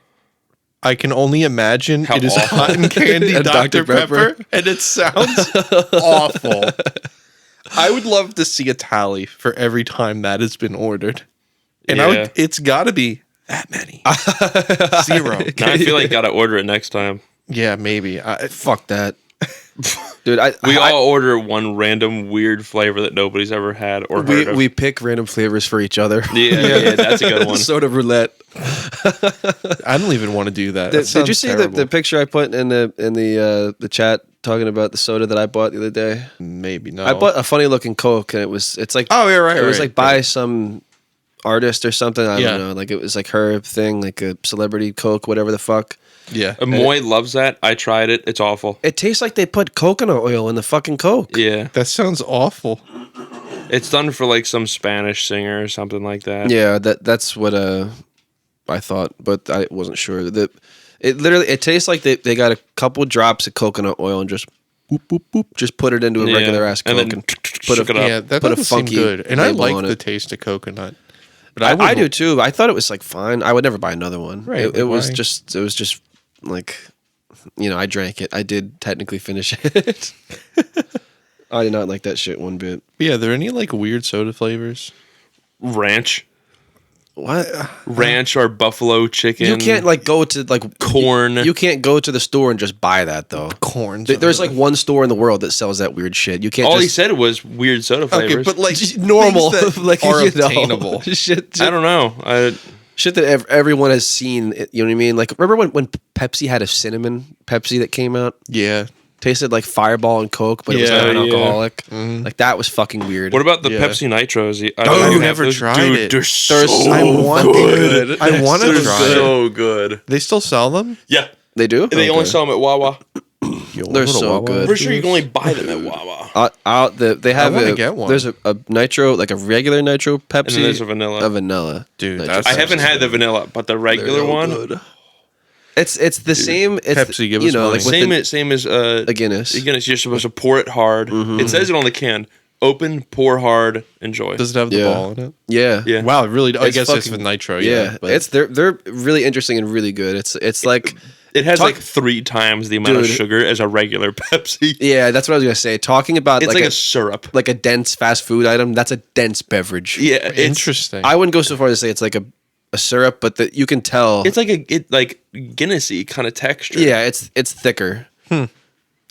I can only imagine How it is awful. cotton candy And Dr. Dr. Pepper. Pepper, and it sounds awful. I would love to see a tally for every time that has been ordered. And Yeah. it's got to be that many. 0. Now I feel like gotta order it next time. Yeah, maybe. Fuck that, dude. We all order one random weird flavor that nobody's ever had or heard of. we pick random flavors for each other. yeah, that's a good one. Soda roulette. I don't even want to do that. Did you see the picture I put in the chat talking about the soda that I bought the other day? Maybe no. I bought a funny looking Coke, and it's like Oh, yeah, right. it was right, like by right. some artist or something. I Yeah. don't know. Like it was like her thing, like a celebrity Coke, whatever the fuck. Yeah. Moy loves that. I tried it. It's awful. It tastes like they put coconut oil in the fucking Coke. Yeah. That sounds awful. It's done for like some Spanish singer or something like that. Yeah, that's what I thought, but I wasn't sure. It tastes like they got a couple drops of coconut oil and just boop boop boop, just put it into a Yeah. regular ass Coke And and, then put shook it a up. Yeah, that put a doesn't seem funky good. And I label like on the it. taste of coconut. But I do too. I thought it was like fine. I would never buy another one. Right, It like, was why? just like, I drank it. I did technically finish it. I did not like that shit one bit. Yeah, are there any like weird soda flavors? Ranch. What? Ranch or buffalo chicken. You can't like go to like corn. You can't go to the store and just buy that though. Corn. There's like one store in the world that sells that weird shit. You can't. All he just, said was weird soda flavors. okay, but like just normal, things that like are you know, obtainable. shit. I don't know. Shit that everyone has seen. You know what I mean? Like remember when Pepsi had a cinnamon Pepsi that came out? Yeah. Tasted like Fireball and Coke, but it was Yeah, non-alcoholic. Mm-hmm. Like that was fucking weird. What about the Yeah. Pepsi Nitros? I Oh, don't you have never those. tried Dude, it. They're so I want good. I want to They're try it. so good. They still sell them? Yeah. They do? They only sell them at Wawa. They're so good. Pretty sure you can only buy them at Wawa. They have wanna a, get one. There's a nitro, like a regular nitro Pepsi. And then there's a vanilla. A vanilla. Dude, nitro that's I Pepsi. haven't had the vanilla, but the regular They're one. good. It's the same. It's Pepsi, give us money. like with Same as a Guinness. Guinness. You're supposed to pour it hard. It says it on the can. Open, pour hard, enjoy. Does it have the Yeah. ball in it? Yeah. Yeah. Wow, it really. I It's guess it's fucking- with nitro. Yeah, Yeah, but they're really interesting and really good. It's like It has Talk- like 3 times the amount of Dude. sugar as a regular Pepsi. yeah, that's what I was gonna say. Talking about It's like, like a syrup. like a dense fast food item. That's a dense beverage. Yeah, it's interesting. I wouldn't go so far as to say it's like a syrup, but that you can tell. It's like like Guinnessy kind of texture. Yeah, it's thicker.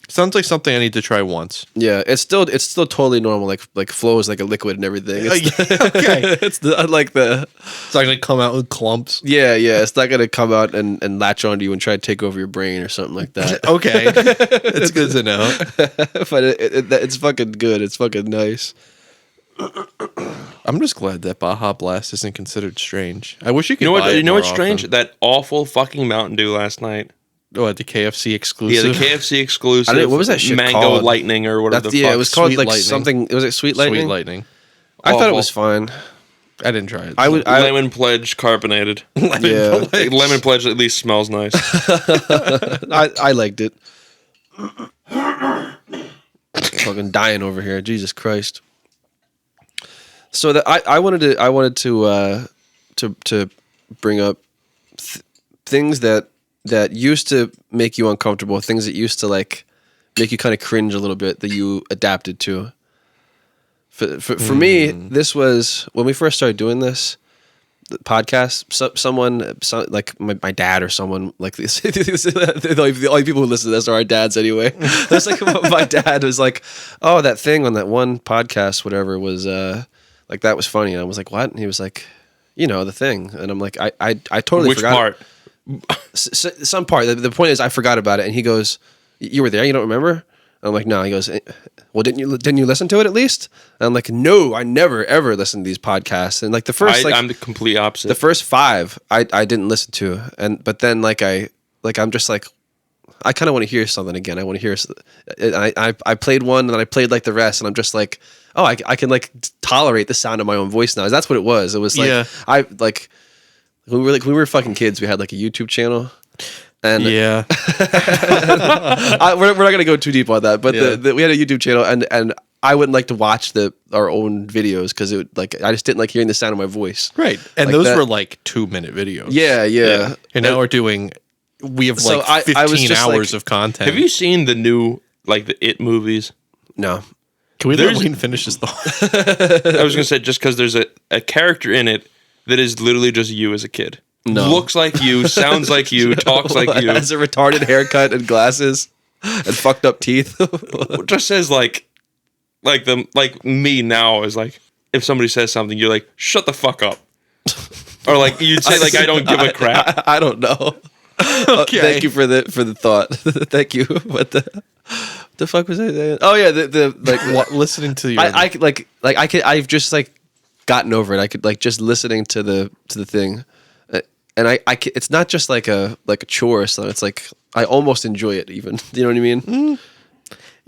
Sounds like something I need to try once. Yeah, it's still totally normal. Like flows like a liquid and everything. It's, Okay, it's like the it's not gonna come out with clumps. yeah. It's not gonna come out and latch onto you and try to take over your brain or something like that. Okay, it's good to know. But it's fucking good. It's fucking nice. I'm just glad that Baja Blast isn't considered strange. I wish you could. You know what? buy it You know more what's strange? often. That awful fucking Mountain Dew last night. What, the KFC Yeah, exclusive? the KFC exclusive. what was that shit Mango called? Lightning or whatever That's the yeah. fuck. It was called Sweet like Lightning. something. Was it Sweet Lightning? Sweet Lightning. I thought it Awful. was fine. I didn't try it. I would. Lemon Pledge carbonated. Yeah. Lemon Pledge at least smells nice. I liked it. Fucking dying over here. Jesus Christ. So that I wanted to bring up things that used to make you uncomfortable, things that used to like make you kind of cringe a little bit that you adapted to. For me, this was when we first started doing this the podcast. Like my dad or someone like this. The only people who listen to this are our dads anyway. It's like my dad was like, "Oh, that thing on that one podcast, whatever was like that was funny." And I was like, "What?" And he was like, "The thing." And I'm like, "I totally Which forgot." part? Some part. The point is, I forgot about it. And he goes, "You were there? You don't remember?" I'm like, no. He goes, well, didn't you listen to it at least? And I'm like, no, I never ever listened to these podcasts. And like the first, I'm the complete opposite. the first 5, I didn't listen to, but then I'm just like, I kind of want to hear something again. I want to hear. I played one and then I played like the rest, and I'm just like, oh, I can like tolerate the sound of my own voice now. That's what it was. It was like I like when we were fucking kids. We had like a YouTube channel. And Yeah. we're not going to go too deep on that, but we had a YouTube channel, and I wouldn't like to watch our own videos because it would, like, I just didn't like hearing the sound of my voice. Right. And Like those that. were like 2-minute videos. Yeah. And now we have So like I was 15 just hours like- of content. Have you seen the new, like, the It movies? No. Can we let There's- Wayne finish his thought? I was going to say, just because there's a character in it that is literally just you as a kid. No. Looks like you, sounds like you, talks like you. Has a retarded haircut and glasses and fucked up teeth. It just says like me now is like, if somebody says something, you're like, shut the fuck up. Or like, you'd say like, I don't give a crap. I don't know. Okay. Thank you for the thought. Thank you. What the fuck was I saying? Oh yeah, the like Listening to your I've just like gotten over it. I could like just listening to the thing, and it's not just like a chore. So it's like I almost enjoy it. Even you know what I mean?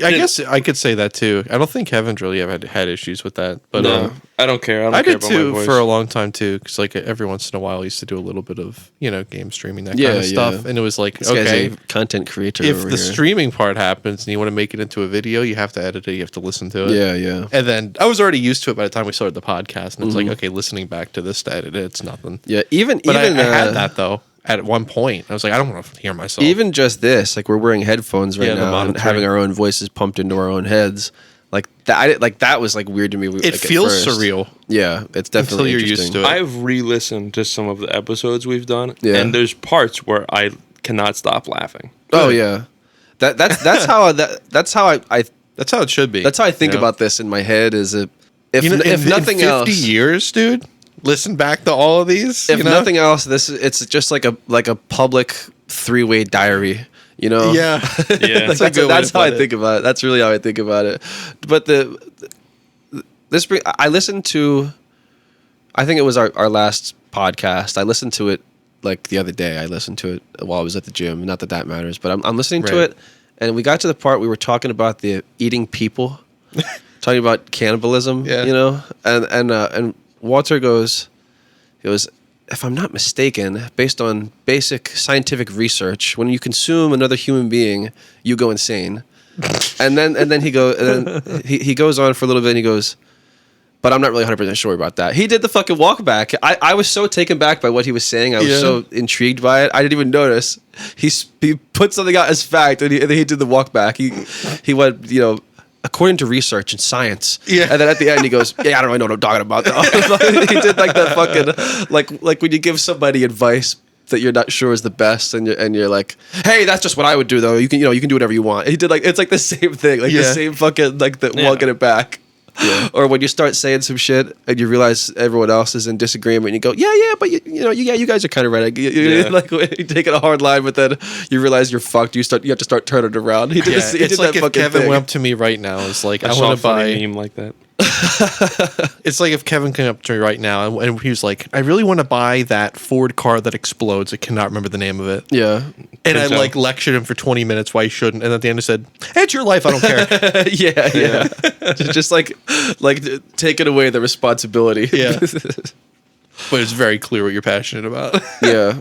I guess I could say that too. I don't think Kevin's really ever had issues with that, but No, I don't care. I don't I care did about my too voice. for a long time too, because like every once in a while I used to do a little bit of game streaming, that kind Yeah, of stuff, yeah. and it was like, This guy's okay, a content creator. if over the here. streaming part happens and you want to make it into a video, you have to edit it, you have to listen to it. Yeah. And then I was already used to it by the time we started the podcast, and it's Mm-hmm. like, okay, listening back to this to edit it, it's nothing. Yeah, even But I had uh, that though at one point. I was like, I don't want to hear myself. even just this, like we're wearing headphones right Yeah, the now and monitoring. having our own voices pumped into our own heads. Like that, that was like weird to me. it feels surreal. Yeah, it's definitely Until you're used interesting. to it. I've re-listened to some of the episodes we've done, Yeah. and there's parts where I cannot stop laughing. Oh yeah, that's how I That's how it should be. that's how I think you know? about this in my head. Is if in nothing 50 else, years, dude, listen back to all of these. if nothing else, it's just like a public 3-way diary. You know? Yeah. Yeah. Like, That's a good way that's to how I put it. think about it. That's really how I think about it. But I listened to, I think it was our last podcast. I listened to it like the other day. I listened to it while I was at the gym. Not that that matters, but I'm listening to Right. it, and we got to the part we were talking about the eating people, talking about cannibalism. Yeah. You know, and Walter goes, if I'm not mistaken, based on basic scientific research, when you consume another human being, you go insane. and then he goes on for a little bit and he goes, but I'm not really 100% sure about that. He did the fucking walk back. I was so taken back by what he was saying. I was Yeah. so intrigued by it. I didn't even notice. He put something out as fact and then he did the walk back. He went, according to research and science. Yeah. And then at the end he goes, yeah, I don't really know what I'm talking about though. He did like that fucking like when you give somebody advice that you're not sure is the best and you're like, hey, that's just what I would do though. You can do whatever you want. He did like it's like the same thing, like the Yeah. same fucking like the Yeah. walking it back. Yeah. Or when you start saying some shit and you realize everyone else is in disagreement and you go, yeah, but you guys are kind of right. Yeah. Like you take it a hard line, but then you realize you're fucked. You have to start turning it around. He did, Yeah, he did it's like that if fucking Kevin thing. went up to me right now, it's like, I I saw a want to funny buy. meme like that. It's like if Kevin came up to me right now and he was like, I really want to buy that Ford car that explodes. I cannot remember the name of it. Yeah. And I so. like lectured him for 20 minutes why he shouldn't. And at the end I said, hey, it's your life. I don't care. yeah. Just like taking away the responsibility. Yeah. But it's very clear what you're passionate about. Yeah.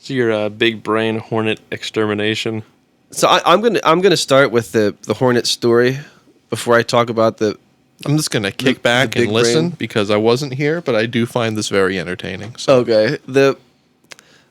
So your big brain hornet extermination. So I'm gonna start with the Hornet story before I talk about the. I'm just going to kick back big and listen brain. because I wasn't here, but I do find this very entertaining. So. Okay.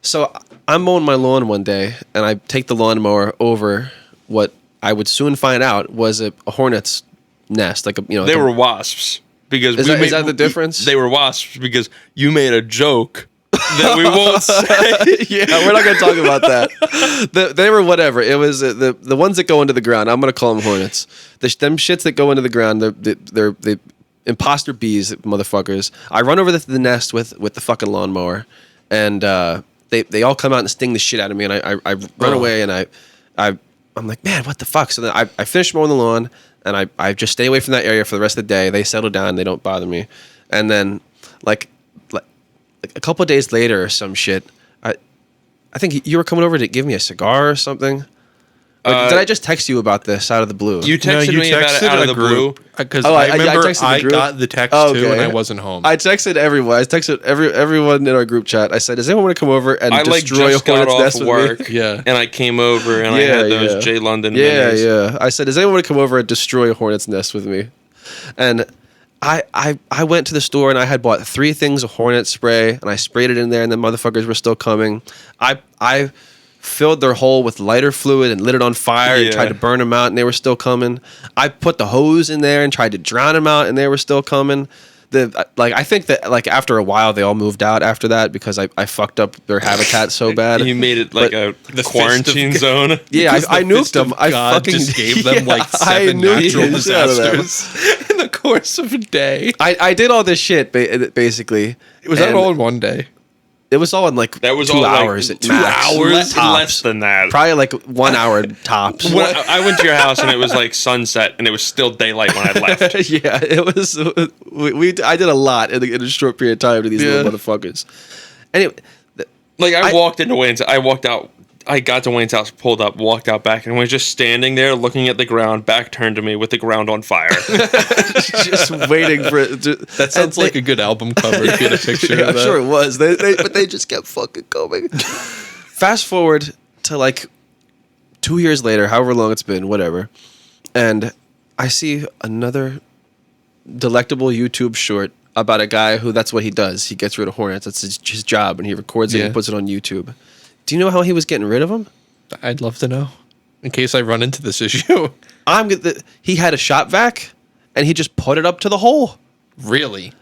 So I'm mowing my lawn one day, and I take the lawnmower over what I would soon find out was a hornet's nest, like they were wasps because Is that the difference? They were wasps because you made a joke that we won't say. Yeah, we're not gonna talk about that. They were whatever. It was the ones that go into the ground. I'm gonna call them hornets. Them shits that go into the ground. They're imposter bees, motherfuckers. I run over to the nest with the fucking lawnmower, and they all come out and sting the shit out of me, and I run away, and I'm like, man, what the fuck? So then I finish mowing the lawn, and I just stay away from that area for the rest of the day. They settle down, they don't bother me, and then like a couple of days later or some shit, I think you were coming over to give me a cigar or something. Or did I just text you about this out of the blue? You texted me about it out of the blue. Because I remember texted the I group. got the text Oh, too, okay. and I wasn't home. I texted everyone. I texted everyone in our group chat. I said, "Does anyone want to come over and I destroy just a got hornet's off nest with work, me?" Yeah. and I came over and I Yeah, had those yeah. J London Yeah, minis. yeah. I said, "Does anyone want to come over and destroy a hornet's nest with me?" And I went to the store and I had bought 3 things of hornet spray, and I sprayed it in there, and the motherfuckers were still coming. I filled their hole with lighter fluid and lit it on fire and Yeah. tried to burn them out, and they were still coming. I put the hose in there and tried to drown them out, and they were still coming. I think that like after a while they all moved out after that because I fucked up their habitat so bad. You made it like But a quarantine zone. Yeah, Because I the nuked fist them. of I God fucking just gave them like I 7 nuked natural the shit out of them. disasters in the course of a day. I did all this shit basically. Was that and all in one day? It was all in like That was 2 all hours. like at 2 max. hours, tops. less than that. Probably like 1 hour tops. When I went to your house and it was like sunset and it was still daylight when I left. Yeah, it was. I did a lot in a short period of time to these little motherfuckers. Anyway, Like I walked into Wayne's, I walked out. I got to Wayne's house, pulled up, walked out back, and was just standing there looking at the ground, back turned to me with the ground on fire. just waiting for it. That sounds like a good album cover if you had a picture Yeah, of I'm that. sure it was. But they just kept fucking coming. Fast forward to like 2 years later, however long it's been, whatever, and I see another delectable YouTube short about a guy who that's what he does. He gets rid of hornets. That's his job, and he records it Yeah. and puts it on YouTube. Do you know how he was getting rid of them? I'd love to know. In case I run into this issue. He had a shop vac, and he just put it up to the hole. Really?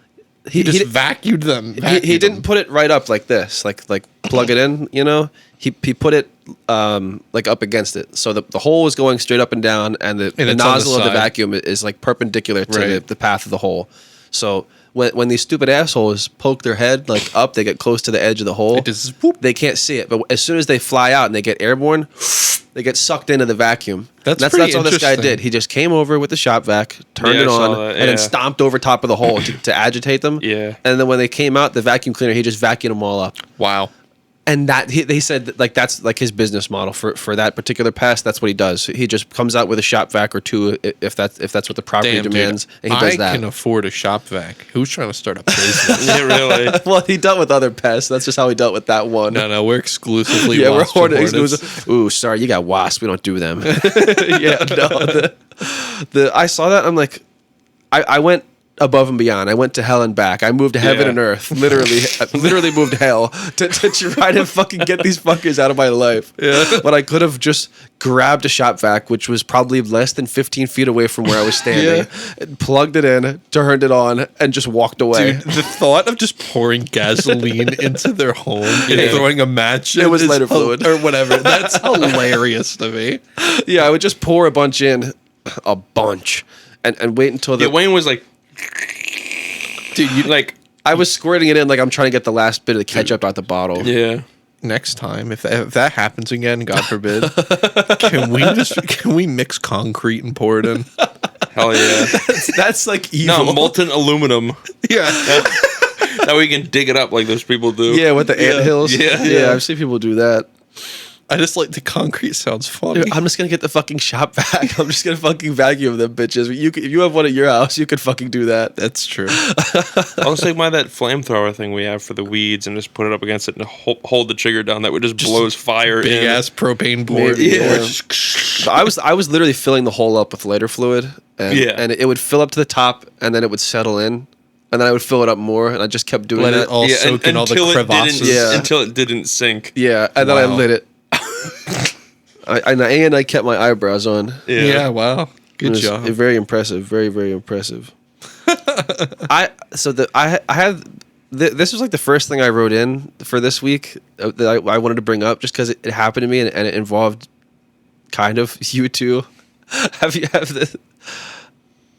He Just he, vacuumed them. he didn't put it right up like this, like plug it in, you know. He put it like up against it, so the hole is going straight up and down, and the it's on the nozzle of the side. vacuum is like perpendicular to Right. the path of the hole. So when these stupid assholes poke their head like up, they get close to the edge of the hole. It just whoop. They can't see it, but as soon as they fly out and they get airborne, they get sucked into the vacuum. That's all pretty this guy interesting. did. He just came over with the shop vac, turned Yeah, it I saw on, that, and yeah. then stomped over top of the hole to agitate them. Yeah. And then when they came out, the vacuum cleaner, he just vacuumed them all up. Wow. And they said that, like that's like his business model for that particular pest. That's what he does. He just comes out with a shop vac or 2 if that's what the property Damn, demands, dude. and he does I that. can afford a shop vac. Who's trying to start a business? Yeah, really. Well, he dealt with other pests. That's just how he dealt with that one. No, we're exclusively Yeah, we're wasps and hornet hornets. exclusive. Ooh, sorry, you got wasps. We don't do them. Yeah, no. I saw that. I'm like, I went above and beyond. I went to hell and back. I moved heaven Yeah. and earth. Literally moved hell to try to fucking get these fuckers out of my life. Yeah. But I could have just grabbed a shop vac, which was probably less than 15 feet away from where I was standing, and plugged it in, turned it on, and just walked away. Dude, the thought of just pouring gasoline into their home and throwing a match It in was is lighter fluid. or whatever. That's hilarious to me. Yeah, I would just pour a bunch in, and wait until the Yeah, Wayne was like, Dude, you like, I was squirting it in like I'm trying to get the last bit of the ketchup out the bottle. yeah. next time, if that happens again, God forbid, can we mix concrete and pour it in? Hell yeah. That's like evil. No, molten aluminum. Yeah. That way you can dig it up like those people do. Yeah, with the anthills. Yeah. Yeah, I've seen people do that. I just like the concrete sounds funny. Dude, I'm just gonna get the fucking shop vac. I'm just gonna fucking vacuum them bitches. If you have one at your house, you could fucking do that. That's true. I'll just take that flamethrower thing we have for the weeds and just put it up against it and hold the trigger down. That would just blows fire Big in. ass propane board. Maybe, Yeah. But I was literally filling the hole up with lighter fluid, and, Yeah. and it would fill up to the top, and then it would settle in, and then I would fill it up more, and I just kept doing Let that. it all soak in all the until it crevasses. didn't- Yeah. Until it didn't sink. Yeah, and then I Wow. lit it. I kept my eyebrows on. Yeah, wow. Good job. Very impressive. Very, very impressive. This was like the first thing I wrote in for this week that I wanted to bring up just because it happened to me and it involved kind of you two. Have this?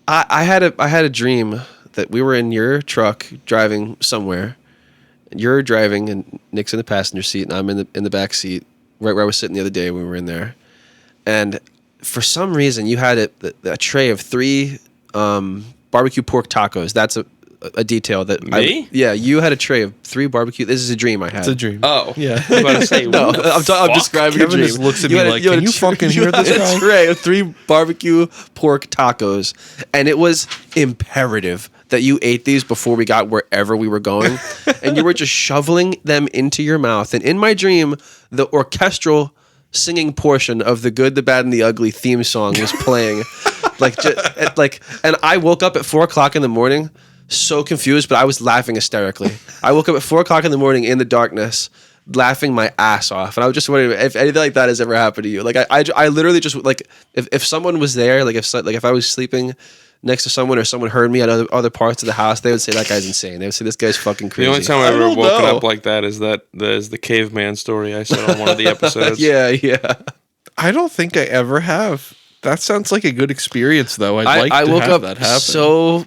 I had a dream that we were in your truck driving somewhere. You're driving and Nick's in the passenger seat and I'm in the back seat, right where I was sitting the other day when we were in there. And for some reason, you had a tray of 3 barbecue pork tacos. That's a detail that Me? You had a tray of 3 barbecue. This is a dream I had. It's a dream. Oh, Yeah. I was about to say, No, I'm describing Kevin a dream. just looks at me like, can you fucking hear this You had guy? a tray of 3 barbecue pork tacos, and it was imperative that you ate these before we got wherever we were going, and you were just shoveling them into your mouth. And in my dream, the orchestral singing portion of the Good, the Bad, and the Ugly theme song was playing, and I woke up at 4:00 in the morning. So confused, but I was laughing hysterically. I woke up at 4:00 in the morning in the darkness, laughing my ass off. And I was just wondering if anything like that has ever happened to you. Like I literally just like if someone was there, like if I was sleeping next to someone or someone heard me at other parts of the house, they would say that guy's insane. They would say this guy's fucking crazy. the only time I've I ever don't woken know. up like that is the caveman story I said on one of the episodes. yeah. I don't think I ever have. That sounds like a good experience, though. I'd like I to woke have up that happen. so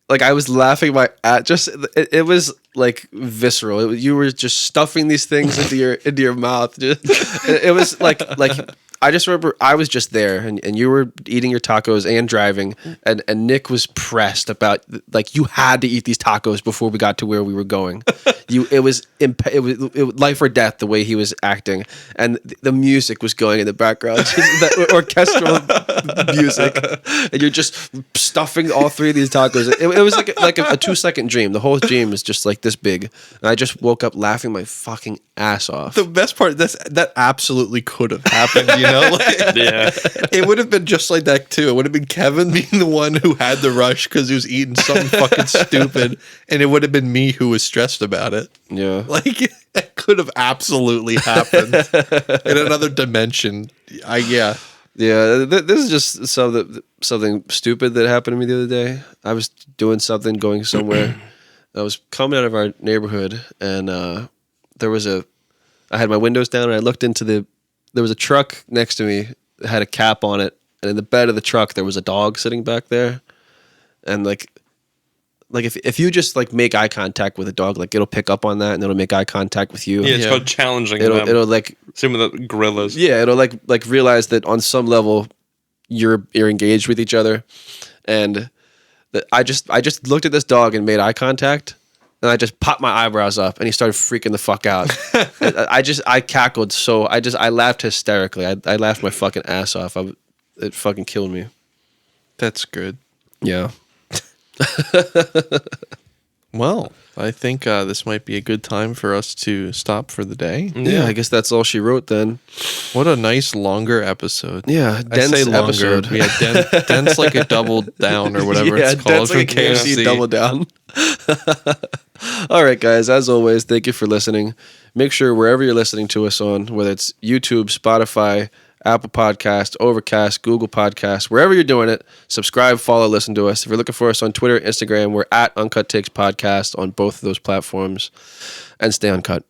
like I was laughing it was like visceral. You were just stuffing these things into your mouth. It was like I just remember I was just there and you were eating your tacos and driving and Nick was pressed about like you had to eat these tacos before we got to where we were going. It was life or death the way he was acting, and the music was going in the background, just that orchestral music, and you're just stuffing all 3 of these tacos. It was like a 2-second dream. The whole dream was just like this big, and I just woke up laughing my fucking ass off. The best part, that absolutely could have happened, you know? Like, Yeah. it would have been just like that, too. It would have been Kevin being the one who had the rush because he was eating something fucking stupid, and it would have been me who was stressed about it. Yeah. Like, it could have absolutely happened in another dimension. Yeah. Yeah, this is just something stupid that happened to me the other day. I was doing something, going somewhere. I was coming out of our neighborhood, and I had my windows down, and I looked there was a truck next to me that had a cap on it, and in the bed of the truck there was a dog sitting back there, and like if you just like make eye contact with a dog, like it'll pick up on that and it'll make eye contact with you. Yeah, it's Yeah. called challenging them. It'll like Same with the gorillas. yeah, it'll like realize that on some level you're engaged with each other, and that I just looked at this dog and made eye contact, and I just popped my eyebrows up, and he started freaking the fuck out. I cackled, so I laughed hysterically. I laughed my fucking ass off. It fucking killed me. That's good. Yeah. Well, I think this might be a good time for us to stop for the day. Yeah, I guess that's all she wrote then. What a nice longer episode. Yeah, I dense say longer. episode. We had dense like a double down or whatever yeah, it's called dense like a KFC double down. All right, guys. As always, thank you for listening. Make sure wherever you're listening to us on, whether it's YouTube, Spotify, Apple Podcast, Overcast, Google Podcast, wherever you're doing it, subscribe, follow, listen to us. If you're looking for us on Twitter, Instagram, we're at Uncut Takes Podcast on both of those platforms. And stay uncut.